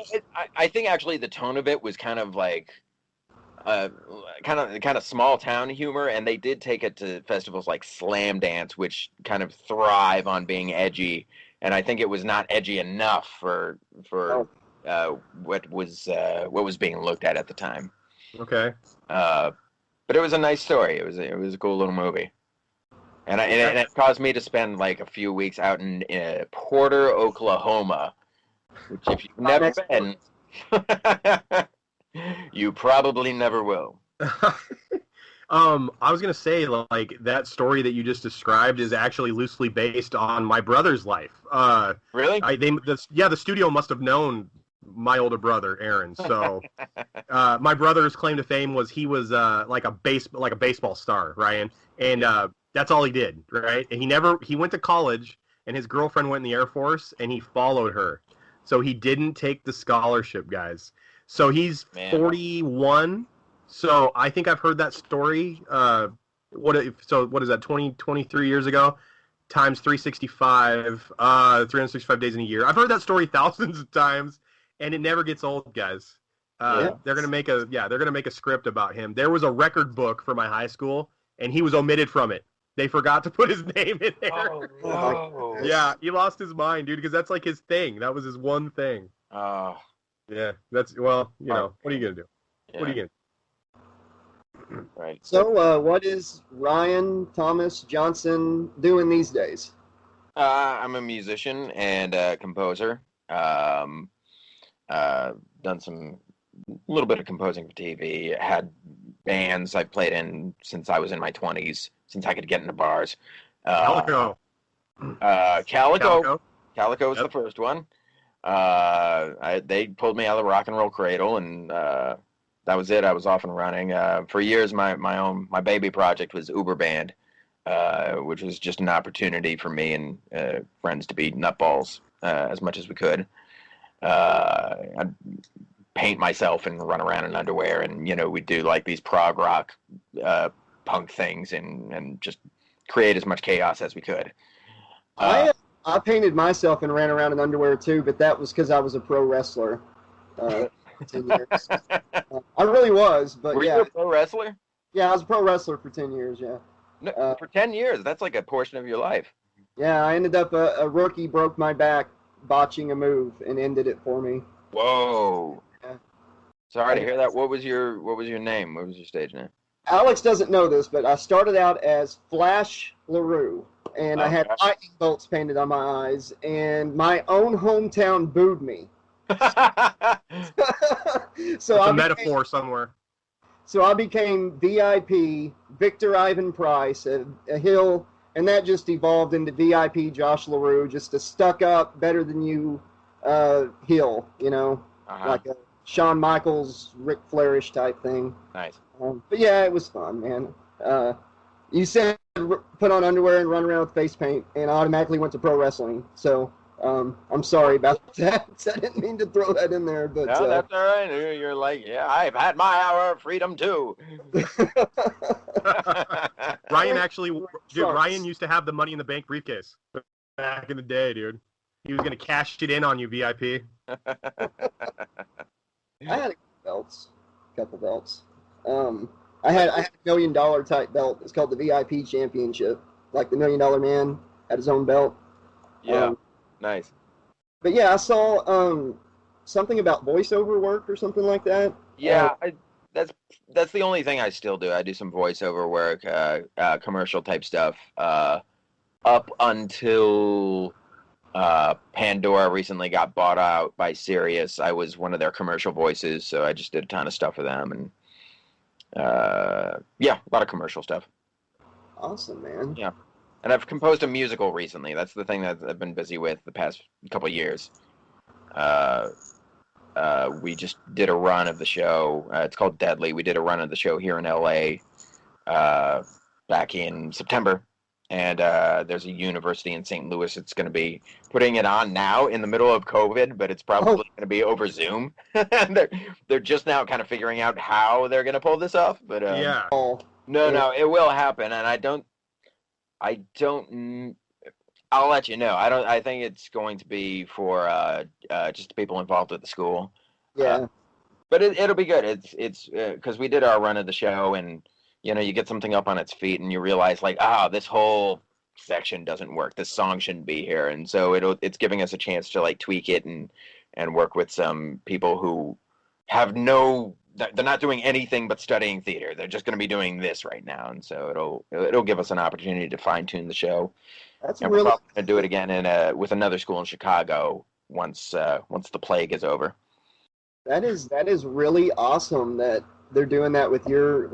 I think actually the tone of it was kind of like, kind of small town humor, and they did take it to festivals like Slam Dance, which kind of thrive on being edgy. And I think it was not edgy enough for what was being looked at the time. Okay. But it was a nice story. It was a cool little movie. And it caused me to spend like a few weeks out in Porter, Oklahoma, which if you've never been, you probably never will. I was gonna say, like, that story that you just described is actually loosely based on my brother's life. Really? The studio must have known my older brother, Aaron. So, my brother's claim to fame was he was like a baseball star, Ryan, and that's all he did, right? And he went to college, and his girlfriend went in the Air Force, and he followed her, so he didn't take the scholarship, guys. So he's 41. So I think I've heard that story. What is that? 23 years ago, times 365, 365 days in a year. I've heard that story thousands of times, and it never gets old, guys. They're gonna make a script about him. There was a record book for my high school, and he was omitted from it. They forgot to put his name in there. Oh, no. Yeah, he lost his mind, dude, because that's like his thing. That was his one thing. Oh. Yeah, what are you gonna do? Yeah. What are you gonna do? Right. So, what is Ryan Thomas Johnson doing these days? I'm a musician and a composer. Done some little bit of composing for TV. Had bands I played in since I was in my 20s, since I could get into bars. Calico. Calico was the first one. They pulled me out of the rock and roll cradle, and that was it. I was off and running. For years, my baby project was Uber Band, which was just an opportunity for me and friends to be nutballs as much as we could. I'd paint myself and run around in underwear, and we'd do like these prog rock punk things and just create as much chaos as we could. I painted myself and ran around in underwear too, but that was because I was a pro wrestler. 10 years. I really was, but Were you a pro wrestler? Yeah, I was a pro wrestler for 10 years, yeah. No, for 10 years? That's like a portion of your life. Yeah, I ended up, a rookie broke my back botching a move and ended it for me. Whoa. Yeah. Sorry to hear that. What was your name? What was your stage name? Alex doesn't know this, but I started out as Flash LaRue, and I had lightning bolts painted on my eyes, and my own hometown booed me. So a metaphor somewhere. So I became VIP Victor Ivan Price, a hill, and that just evolved into VIP Josh LaRue, just a stuck-up, better-than-you hill, like a Shawn Michaels, Ric Flairish type thing. Nice. But yeah, it was fun, man. You said put on underwear and run around with face paint, and I automatically went to pro wrestling. So I'm sorry about that. I didn't mean to throw that in there, but no, that's all right. You're like, yeah, I've had my hour of freedom too. Ryan used to have the Money in the Bank briefcase back in the day, dude. He was gonna cash it in on you, VIP. I had a couple belts. I had a $1 million type belt. It's called the VIP Championship. Like the $1 Million Man had his own belt. Yeah, nice. But yeah, I saw something about voiceover work or something like that. Yeah, that's the only thing I still do. I do some voiceover work, commercial type stuff. Up until Pandora recently got bought out by Sirius, I was one of their commercial voices, so I just did a ton of stuff for them, and a lot of commercial stuff. Awesome, man. Yeah, and I've composed a musical recently. That's the thing that I've been busy with the past couple of years. We just did a run of the show. It's called Deadly. We did a run of the show here in LA back in September. And there's a university in St. Louis that's going to be putting it on now in the middle of COVID, but it's probably going to be over Zoom. They're just now kind of figuring out how they're going to pull this off. But no, it will happen, and I'll let you know. I think it's going to be for just people involved with the school. Yeah. But it'll be good. It's because we did our run of the show, and you get something up on its feet, and you realize like, this whole section doesn't work. This song shouldn't be here, and so it's giving us a chance to like tweak it and work with some people who have they're not doing anything but studying theater. They're just going to be doing this right now, and so it'll give us an opportunity to fine tune the show. That's and really we're probably going to do it again with another school in Chicago once the plague is over. That is really awesome that they're doing that with your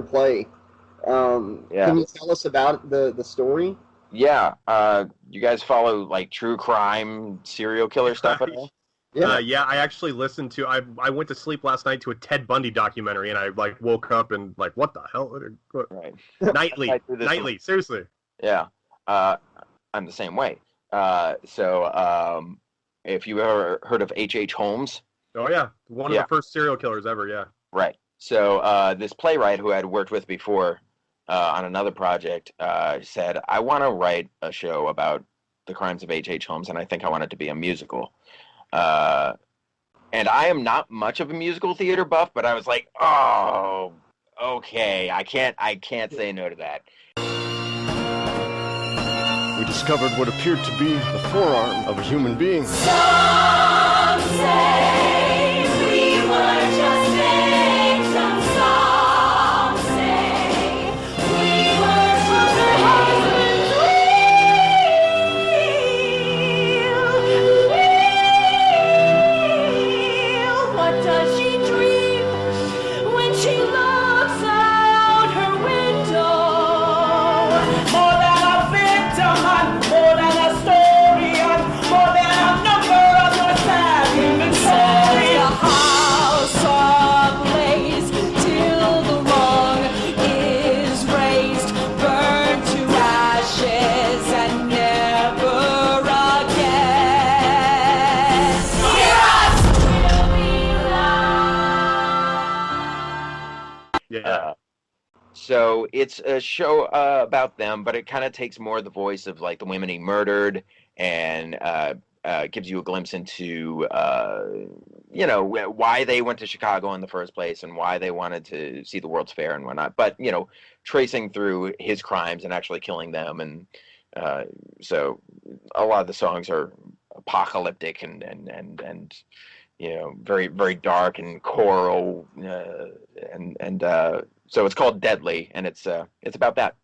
play. Can you tell us about the story? Yeah. You guys follow like true crime serial killer stuff at all? Yeah, I actually listened to. I went to sleep last night to a Ted Bundy documentary, and I like woke up and like, what the hell? Right. Nightly, seriously. Yeah. I'm the same way. So if you ever heard of H.H. Holmes? Oh yeah, one of the first serial killers ever. Yeah. Right. So this playwright who I'd worked with before on another project said, I want to write a show about the crimes of H.H. Holmes, and I think I want it to be a musical. And I am not much of a musical theater buff, but I was like, oh, okay, I can't say no to that. We discovered what appeared to be the forearm of a human being. Some say we were just victims. Some say we were from her husband's wheel. What does she dream when she looks out her window? More than a victim and more than a story and more than a number of your sad human stories. The house ablaze till the wrong is raised, burned to ashes and never again. Hear us! We'll be loud. Yeah. So it's a show about them, but it kind of takes more of the voice of like the women he murdered, and gives you a glimpse into why they went to Chicago in the first place and why they wanted to see the World's Fair and whatnot. But tracing through his crimes and actually killing them, and so a lot of the songs are apocalyptic and very very dark and choral, and so it's called Deadly, and it's about that.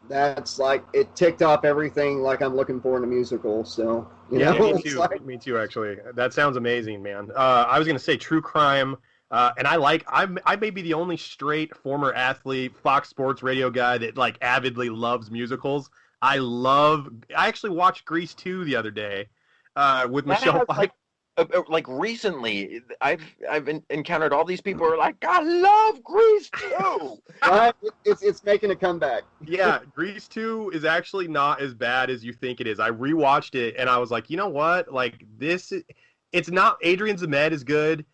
That's like, it ticked off everything like I'm looking for in a musical. So Me too. Me too. Actually, that sounds amazing, man. I was gonna say true crime, and I may be the only straight former athlete, Fox Sports radio guy that like avidly loves musicals. I actually watched Grease 2 the other day with Michelle Pfeiffer. Like recently, I've encountered all these people who are like, I love Grease 2. It's making a comeback. Yeah, Grease 2 is actually not as bad as you think it is. I rewatched it and I was like, you know what? Like it's not. Adrian Zemed is good.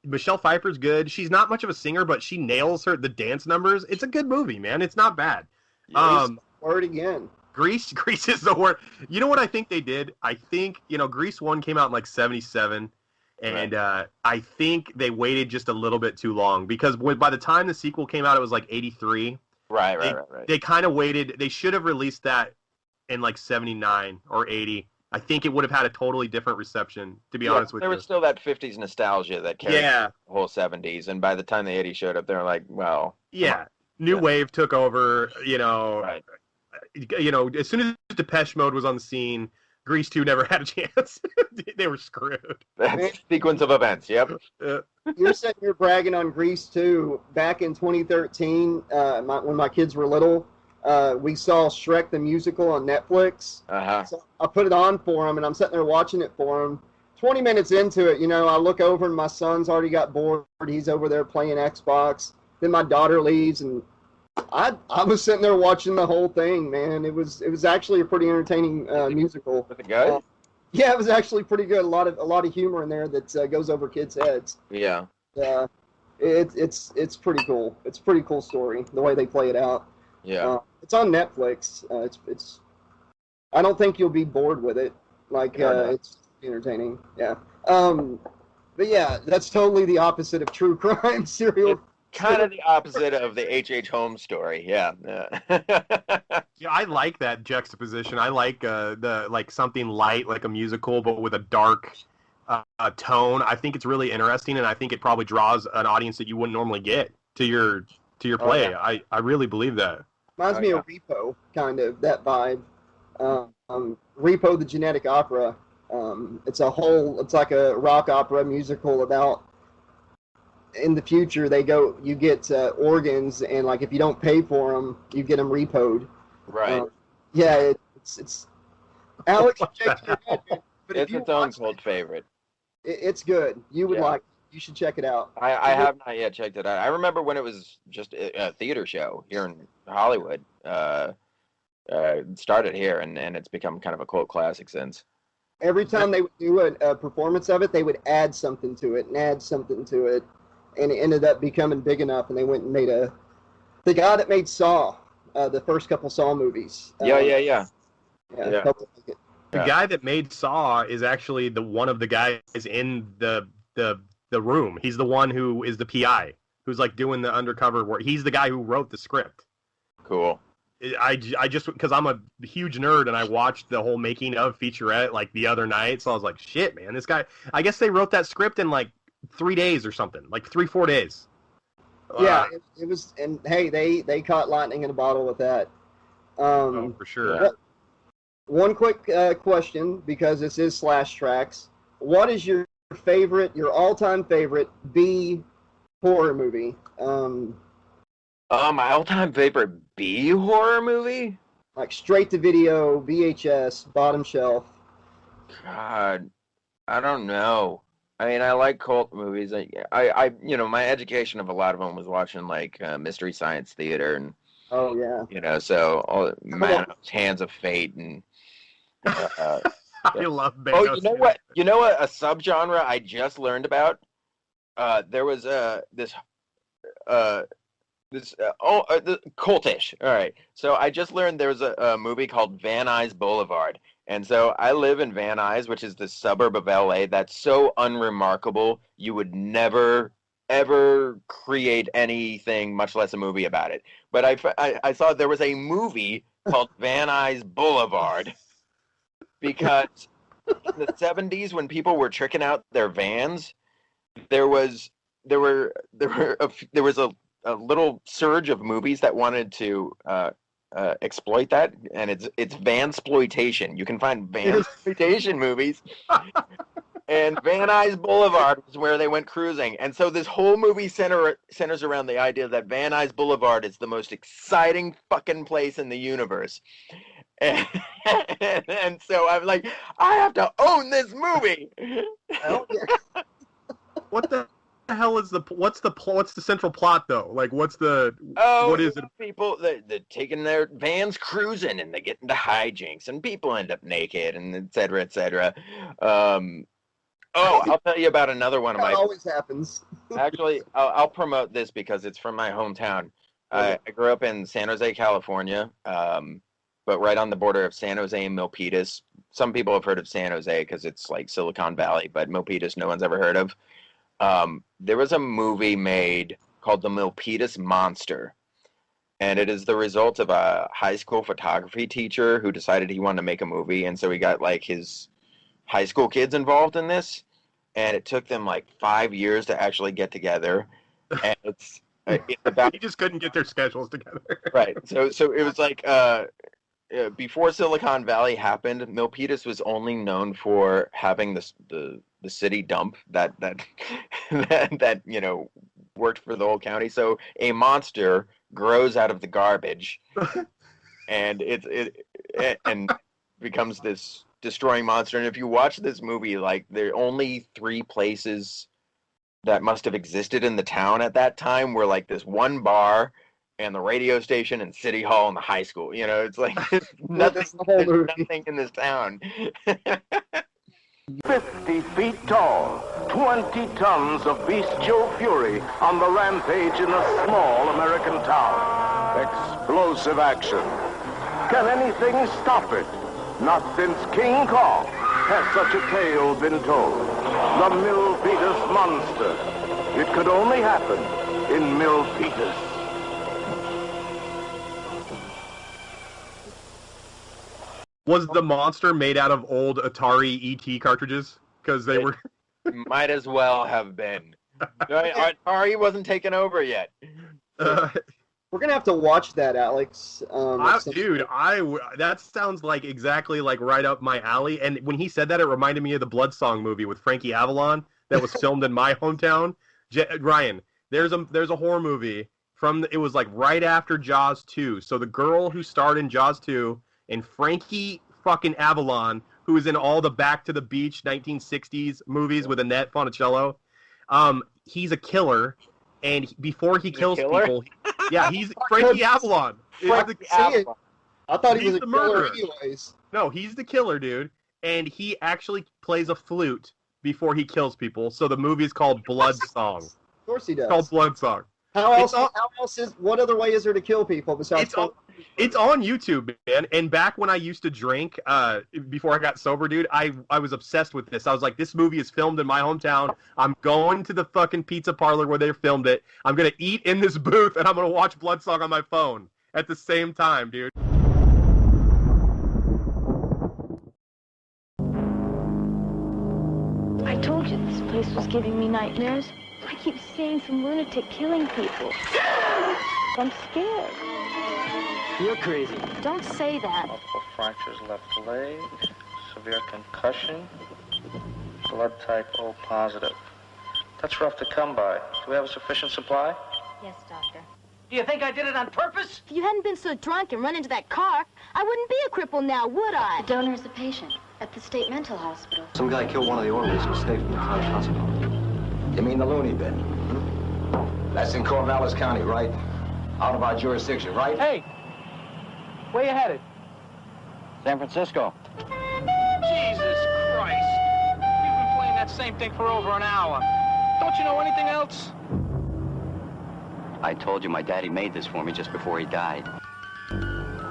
Michelle Pfeiffer's good. She's not much of a singer, but she nails the dance numbers. It's a good movie, man. It's not bad. Word again. Grease is the word. You know what I think they did? I think, Grease 1 came out in like 1977, and right. I think they waited just a little bit too long, because by the time the sequel came out, it was like 1983. Right. They kind of waited. They should have released that in like 1979 or 1980. I think it would have had a totally different reception, to be honest with you. There was still that 50s nostalgia that carried the whole 70s, and by the time the 80s showed up, they were like, well... Yeah, New Wave took over, Right. As soon as Depeche Mode was on the scene, Grease 2 never had a chance. They were screwed. That's sequence of events, yep. You're sitting here bragging on Grease 2. Back in 2013, when my kids were little, we saw Shrek the Musical on Netflix. Uh-huh. So I put it on for them, and I'm sitting there watching it for them. 20 minutes into it, I look over, and my son's already got bored. He's over there playing Xbox. Then my daughter leaves, and I was sitting there watching the whole thing, man. It was actually a pretty entertaining musical. Was it good? Yeah, it was actually pretty good. A lot of humor in there that goes over kids' heads. Yeah. It's pretty cool. It's a pretty cool story, the way they play it out. Yeah. It's on Netflix. It's. I don't think you'll be bored with it. It's entertaining. Yeah. But yeah, that's totally the opposite of true crime serial. Kind of the opposite of the H.H. Holmes story. Yeah. Yeah, I like that juxtaposition. I like the like something light, like a musical, but with a dark tone. I think it's really interesting, and I think it probably draws an audience that you wouldn't normally get to your play. Yeah. I really believe that. Reminds me of Repo, kind of that vibe. Repo, the Genetic Opera. It's like a rock opera musical about in the future you get organs, and like if you don't pay for them, you get them repoed. Right. Yeah, it's Alex, shake your head, man. But It's its own cult favorite. It's good. You would like. You should check it out. I have not yet checked it out. I remember when it was just a theater show here in Hollywood. It started here, and it's become kind of a cult classic since. Every time they would do a performance of it, they would add something to it, and it ended up becoming big enough, and they went and made the guy that made Saw, the first couple Saw movies. Yeah. The guy that made Saw is actually one of the guys in the room. He's the one who is the PI, who's like doing the undercover work. He's the guy who wrote the script. Cool. I just, because I'm a huge nerd and I watched the whole making of featurette like the other night, so I was like, shit, man, this guy, I guess they wrote that script in like 3 days or something, like 3-4 days. Yeah, it was, and hey, they caught lightning in a bottle with that. For sure. One quick question, because this is Slash Trax. What is your all-time favorite B horror movie? My all-time favorite B horror movie? Like straight to video, VHS, bottom shelf. God, I don't know. I mean, I like cult movies. I my education of a lot of them was watching like Mystery Science Theater and. Oh yeah. So Hands of Fate and. I love. Oh, you know what? You know what? A subgenre I just learned about. There was this cultish. All right. So I just learned there was a movie called Van Nuys Boulevard. And so I live in Van Nuys, which is the suburb of LA that's so unremarkable you would never ever create anything, much less a movie about it. But I saw there was a movie called Van Nuys Boulevard because in the 70s when people were tricking out their vans, there was a little surge of movies that wanted to exploit that, and it's vansploitation. You can find vansploitation movies, and Van Nuys Boulevard is where they went cruising. And so this whole movie centers around the idea that Van Nuys Boulevard is the most exciting fucking place in the universe. And so I'm like, I have to own this movie. What the hell is what's the central plot though? Like what is it? People they're taking their vans cruising and they get into hijinks and people end up naked and et cetera, et cetera. I'll tell you about another one of my. That always happens. Actually, I'll promote this because it's from my hometown. I grew up in San Jose, California, but right on the border of San Jose and Milpitas. Some people have heard of San Jose because it's like Silicon Valley, but Milpitas no one's ever heard of. There was a movie made called The Milpitas Monster, and it is the result of a high school photography teacher who decided he wanted to make a movie, and so he got like his high school kids involved in this, and it took them like 5 years to actually get together, and it's about. He just couldn't get their schedules together. Right. So it was like before Silicon Valley happened, Milpitas was only known for having the city dump that worked for the whole county. So a monster grows out of the garbage, and it becomes this destroying monster. And if you watch this movie, like there are only 3 places that must have existed in the town at that time were like this one bar and the radio station and city hall and the high school. It's like there's nothing in this town. 50 feet tall, 20 tons of bestial fury on the rampage in a small American town. Explosive action. Can anything stop it? Not since King Kong has such a tale been told. The Milpitas Monster. It could only happen in Milpitas. Was the monster made out of old Atari ET cartridges? Because they were... Might as well have been. Atari wasn't taken over yet. We're gonna have to watch that, Alex. That sounds like exactly like right up my alley. And when he said that, it reminded me of the Bloodsong movie with Frankie Avalon that was filmed in my hometown. Ryan, there's a horror movie it was like right after Jaws 2. So the girl who starred in Jaws 2 and Frankie fucking Avalon, who is in all the Back to the Beach 1960s movies with Annette Funicello, he's a killer. And before he kills people, he's Frankie Avalon. I thought he was a killer murderer. anyways. No, he's the killer, dude. And he actually plays a flute before he kills people. So the movie is called Bloodsong. Of course he does. It's called Bloodsong. What other way is there to kill people besides... It's on YouTube, man. And back when I used to drink, before I got sober, dude, I was obsessed with this. I was like, this movie is filmed in my hometown. I'm going to the fucking pizza parlor where they filmed it. I'm going to eat in this booth, and I'm going to watch Bloodsong on my phone at the same time, dude. I told you this place was giving me nightmares. I keep seeing some lunatic killing people. I'm scared. You're crazy. Don't say that. Multiple fractures left leg, severe concussion, blood type O positive. That's rough to come by. Do we have a sufficient supply? Yes, doctor. Do you think I did it on purpose? If you hadn't been so drunk and run into that car, I wouldn't be a cripple now, would I? The donor is a patient at the state mental hospital. Some guy killed one of the orderlies who escaped from the college hospital. You mean the loony bin? That's in Corvallis County, right? Out of our jurisdiction, right? Hey! Where you headed? San Francisco. Jesus Christ! You've been playing that same thing for over an hour. Don't you know anything else? I told you my daddy made this for me just before he died.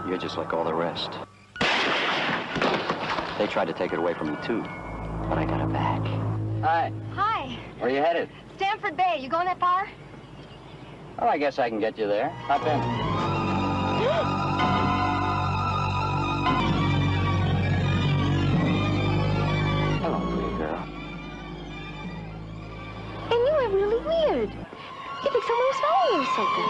You're just like all the rest. They tried to take it away from me, too. But I got it back. Hi. Hi. Where you headed? Stanford Bay. You going that far? Oh, I guess I can get you there. Hop in. Hello, pretty girl. And you were really weird. You think someone was following you or something.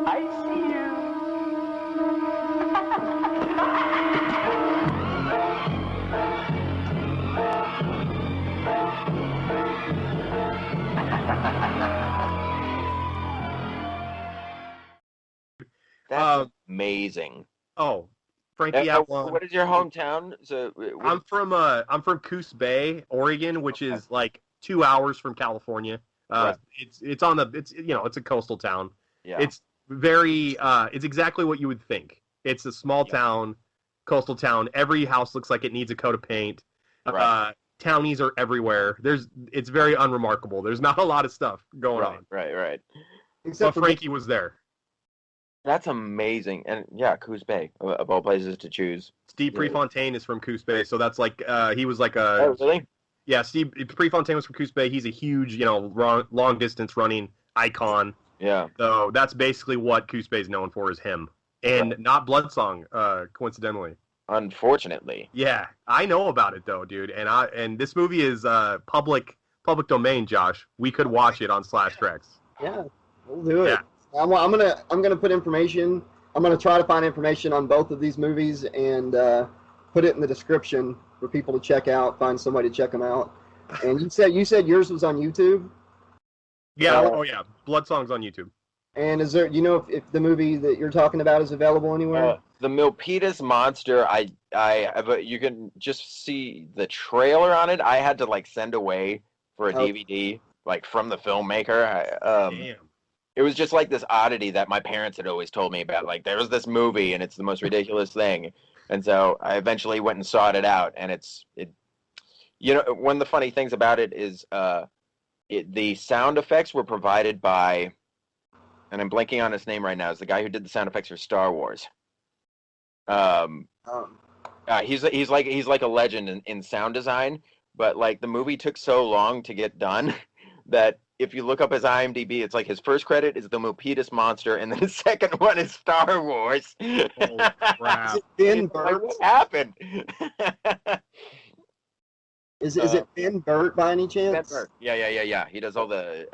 I see you. That's amazing. Oh, Frankie Avalon. What is your hometown? So I'm from Coos Bay, Oregon, which is like 2 hours from California. Right. It's a coastal town. Yeah. It's very it's exactly what you would think. It's a small town, coastal town. Every house looks like it needs a coat of paint. Right. Townies are everywhere. It's very unremarkable. There's not a lot of stuff going on. Right. But Frankie was there. That's amazing. And yeah, Coos Bay, of all places to choose. Steve Prefontaine is from Coos Bay, so that's like he was like a... Oh, really? Yeah, Steve Prefontaine was from Coos Bay. He's a huge, long distance running icon. Yeah. So that's basically what Coos Bay is known for, is him. And not Bloodsong, coincidentally. Unfortunately. Yeah, I know about it though, dude. And this movie is public domain, Josh. We could watch it on Slash Trax. Yeah, we'll do it. Yeah. I'm gonna put information. I'm gonna try to find information on both of these movies and put it in the description for people to check out. Find somebody to check them out. And you said yours was on YouTube. Yeah. Yeah. Bloodsong's on YouTube. And is there, if the movie that you're talking about is available anywhere? The Milpitas Monster, you can just see the trailer on it. I had to send away for a DVD, from the filmmaker. Damn. It was just like this oddity that my parents had always told me about. There was this movie, and it's the most ridiculous thing. And so I eventually went and sought it out, and one of the funny things about it is the sound effects were provided by, and I'm blanking on his name right now, is the guy who did the sound effects for Star Wars. He's like a legend in sound design, but like the movie took so long to get done that if you look up his IMDb, it's like his first credit is the Milpitas Monster, and then his second one is Star Wars. Oh, crap. Is it Ben Like, Burt? what happened? Is it Ben Burt by any chance? Ben Burt. Yeah. He does all the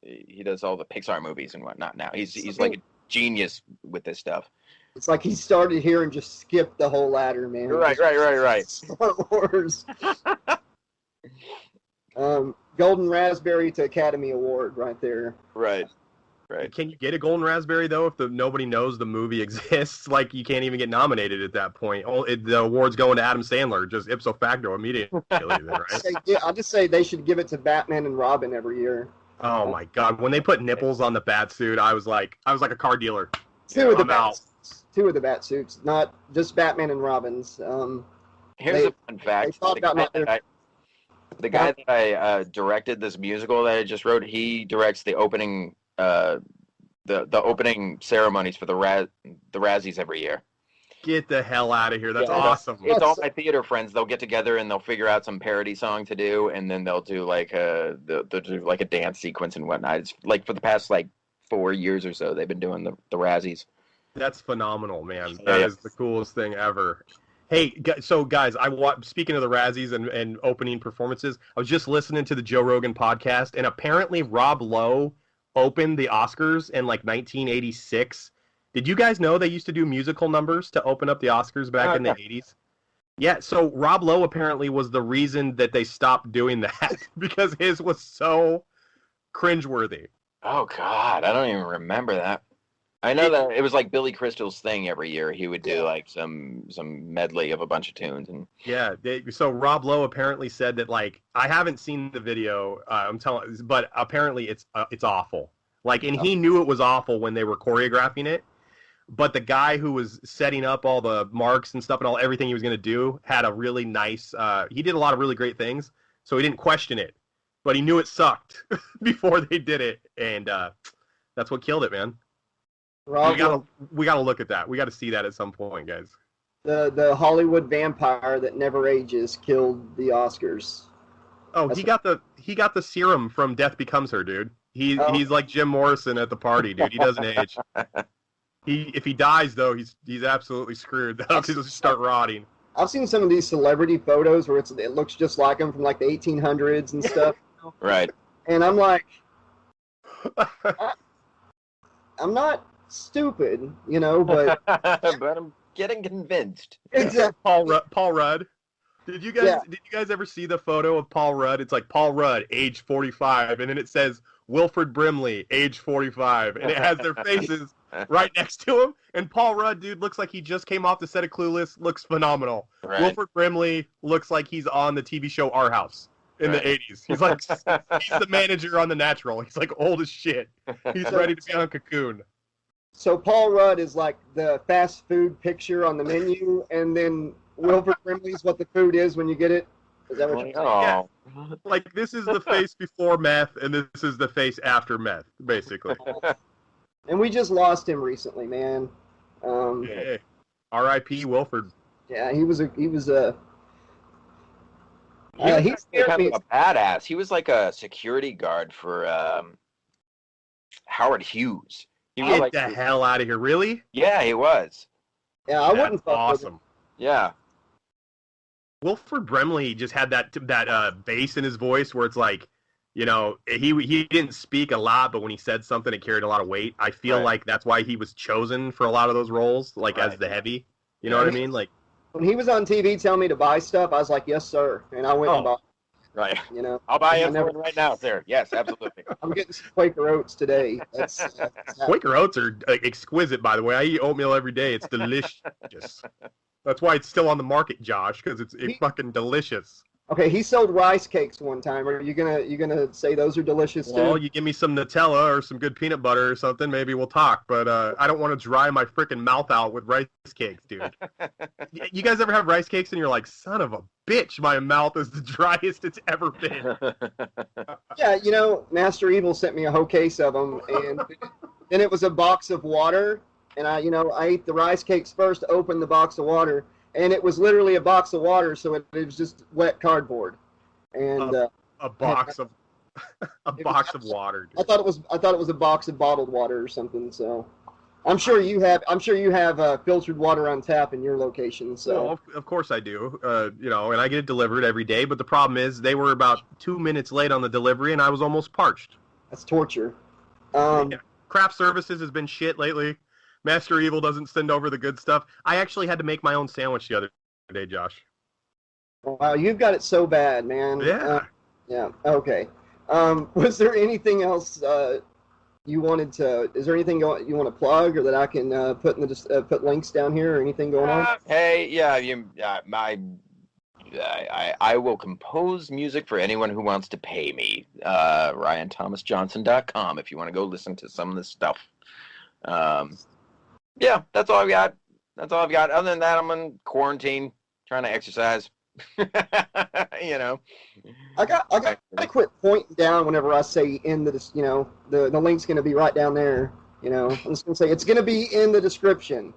Pixar movies and whatnot now. He's like a genius with this stuff. It's like he started here and just skipped the whole ladder, man. Right. Star Wars. Golden Raspberry to Academy Award right there. Right. Can you get a golden raspberry though if nobody knows the movie exists? Like you can't even get nominated at that point. The award's going to Adam Sandler, just ipso facto immediately. Right? I'll just say they should give it to Batman and Robin every year. Oh my God! When they put nipples on the bat suit, I was like a car dealer. Two of the bat suits, not just Batman and Robin's. Here's a fun fact: the guy that I directed this musical that I just wrote, he directs the opening the opening ceremonies for the Razzies every year. Get the hell out of here! That's awesome. It's all my theater friends. They'll get together and they'll figure out some parody song to do, and then they'll do like a dance sequence and whatnot. It's like for the past 4 years or so, they've been doing the Razzies. That's phenomenal, man. That is the coolest thing ever. Hey, so guys, speaking of the Razzies and opening performances, I was just listening to the Joe Rogan podcast, and apparently Rob Lowe opened the Oscars in 1986. Did you guys know they used to do musical numbers to open up the Oscars back in the 80s? Yeah, so Rob Lowe apparently was the reason that they stopped doing that because his was so cringeworthy. Oh, God, I don't even remember that. I know that it was like Billy Crystal's thing every year. He would do some medley of a bunch of tunes. And so Rob Lowe apparently said that I haven't seen the video. But apparently it's awful. And he knew it was awful when they were choreographing it. But the guy who was setting up all the marks and stuff and everything he was going to do had a really nice. He did a lot of really great things, so he didn't question it. But he knew it sucked before they did it, and that's what killed it, man. We gotta look at that. We gotta see that at some point, guys. The Hollywood vampire that never ages killed the Oscars. Oh, he got the serum from Death Becomes Her, dude. He's like Jim Morrison at the party, dude. He doesn't age. If he dies though, he's absolutely screwed. He'll just start rotting. I've seen some of these celebrity photos where it looks just like him from the 1800s and stuff. Right. And I'm like, I'm not stupid, but but I'm getting convinced. Exactly. Paul Rudd. Did you guys ever see the photo of Paul Rudd? It's like Paul Rudd, age 45, and then it says Wilford Brimley, age 45, and it has their faces right next to him. And Paul Rudd, dude, looks like he just came off the set of Clueless. Looks phenomenal. Right. Wilford Brimley looks like he's on the TV show Our House in the 80s. He's the manager on The Natural. He's old as shit. He's ready to be on Cocoon. So Paul Rudd is like the fast food picture on the menu, and then Wilford Brimley's what the food is when you get it. Is that what you're saying? Yeah. This is the face before meth, and this is the face after meth, basically. And we just lost him recently, man. R.I.P. Wilford. Yeah, he was a. He's kind of a badass. He was like a security guard for Howard Hughes. Get the hell out of here! Really? Yeah, he was. Yeah, I wouldn't. Awesome. Yeah. Wilford Brimley just had that bass in his voice where it's he didn't speak a lot, but when he said something, it carried a lot of weight. I feel like that's why he was chosen for a lot of those roles, as the heavy. You know what I mean? When he was on TV telling me to buy stuff, I was like, "Yes, sir," and I went and bought. Right. I'll buy it right now, sir. Yes, absolutely. I'm getting some Quaker Oats today. Quaker Oats are exquisite, by the way. I eat oatmeal every day. It's delicious. That's why it's still on the market, Josh, because it's fucking delicious. Okay, he sold rice cakes one time. Are you gonna say those are delicious too? Well, you give me some Nutella or some good peanut butter or something, maybe we'll talk. But I don't want to dry my freaking mouth out with rice cakes, dude. You guys ever have rice cakes and you're like, son of a bitch, my mouth is the driest it's ever been. Yeah, Master Evil sent me a whole case of them, and then it was a box of water, and I ate the rice cakes first, opened the box of water, and it was literally a box of water, so it was just wet cardboard, and a box of water. Dude. I thought it was a box of bottled water or something. So, I'm sure you have filtered water on tap in your location. So, well, of course I do. And I get it delivered every day. But the problem is they were about 2 minutes late on the delivery, and I was almost parched. That's torture. Craft services has been shit lately. Master Evil doesn't send over the good stuff. I actually had to make my own sandwich the other day, Josh. Wow, you've got it so bad, man. Yeah. Yeah. Okay. Was there anything else you wanted to? Is there anything you want to plug, or that I can put in the put links down here, or anything going on? Hey, yeah, I will compose music for anyone who wants to pay me. RyanThomasJohnson.com if you want to go listen to some of this stuff. Yeah, that's all I've got. Other than that, I'm in quarantine, trying to exercise. I got to quit pointing down whenever I say in the the link's going to be right down there. I'm just going to say it's going to be in the description.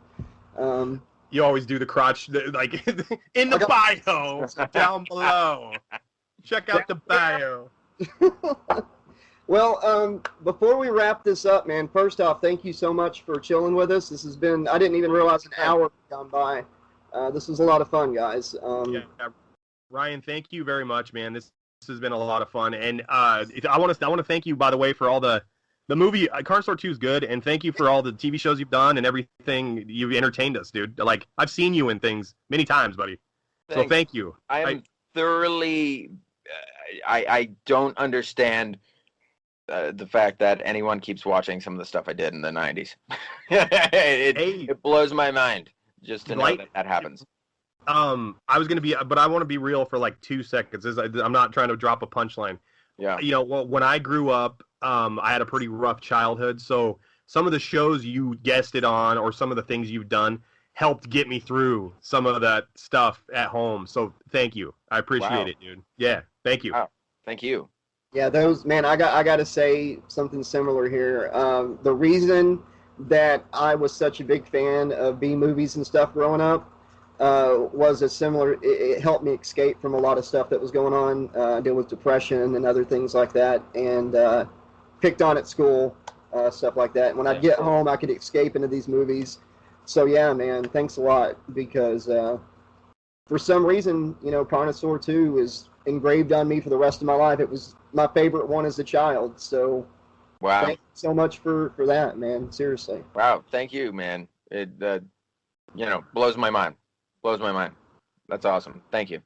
You always do the crotch, like in the bio down below. Check out the bio. Well, before we wrap this up, man, first off, thank you so much for chilling with us. This has been, I didn't even realize an hour had gone by. This was a lot of fun, guys. Ryan, thank you very much, man. This has been a lot of fun. And I want to thank you, by the way, for all the movie. Carnosaur 2 is good, and thank you for all the TV shows you've done and everything. You've entertained us, dude. Like, I've seen you in things many times, buddy. Thanks. So thank you. I am thoroughly, I don't understand the fact that anyone keeps watching some of the stuff I did in the 90s. It blows my mind just to know that happens. I was going to be, but I want to be real for like 2 seconds. I'm not trying to drop a punchline. Yeah. When I grew up, I had a pretty rough childhood. So some of the shows you guested on or some of the things you've done helped get me through some of that stuff at home. So thank you. I appreciate it, dude. Yeah. Thank you. Wow. Thank you. Yeah, I got to say something similar here. The reason that I was such a big fan of B movies and stuff growing up was a similar. It helped me escape from a lot of stuff that was going on, deal with depression and other things like that, and picked on at school, stuff like that. And when I'd get home, I could escape into these movies. So yeah, man, thanks a lot, because for some reason, Carnosaur 2 is engraved on me for the rest of my life. It was my favorite one as a child. So wow, thank you so much for that, man. Seriously. Wow, thank you, man. It blows my mind. Blows my mind. That's awesome. Thank you.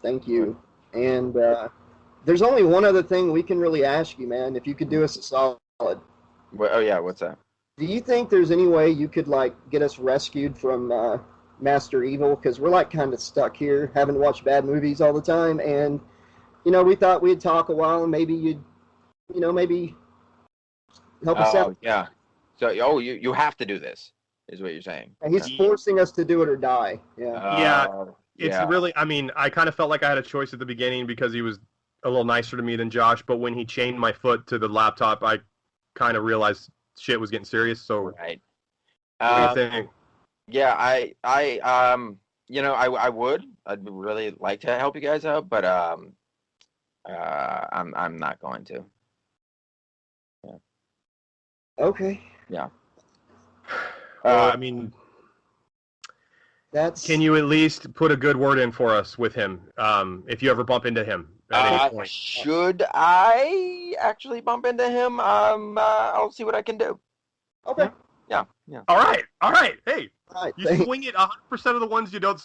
Thank you. And there's only one other thing we can really ask you, man. If you could do us a solid. Oh yeah, what's that? Do you think there's any way you could get us rescued from Master Evil? Because we're kind of stuck here, having to watch bad movies all the time, and we thought we'd talk a while, and maybe you'd maybe help us out. Yeah. So you have to do this, is what you're saying. And he's forcing us to do it or die. Yeah. It's really. I mean, I kind of felt like I had a choice at the beginning because he was a little nicer to me than Josh. But when he chained my foot to the laptop, I kind of realized shit was getting serious. So right. What do you think? Yeah, I'd really like to help you guys out, but I'm not going to. Yeah. Okay. Yeah. I mean, can you at least put a good word in for us with him, if you ever bump into him at any point? Should I actually bump into him? I'll see what I can do. Okay. Yeah. All right. Hey, right, you swing it 100% of the ones you don't,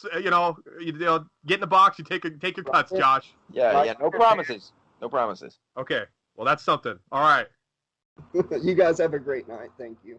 get in the box. You take your cuts, Josh. Yeah. No promises. No promises. Okay. Well, that's something. All right. You guys have a great night. Thank you.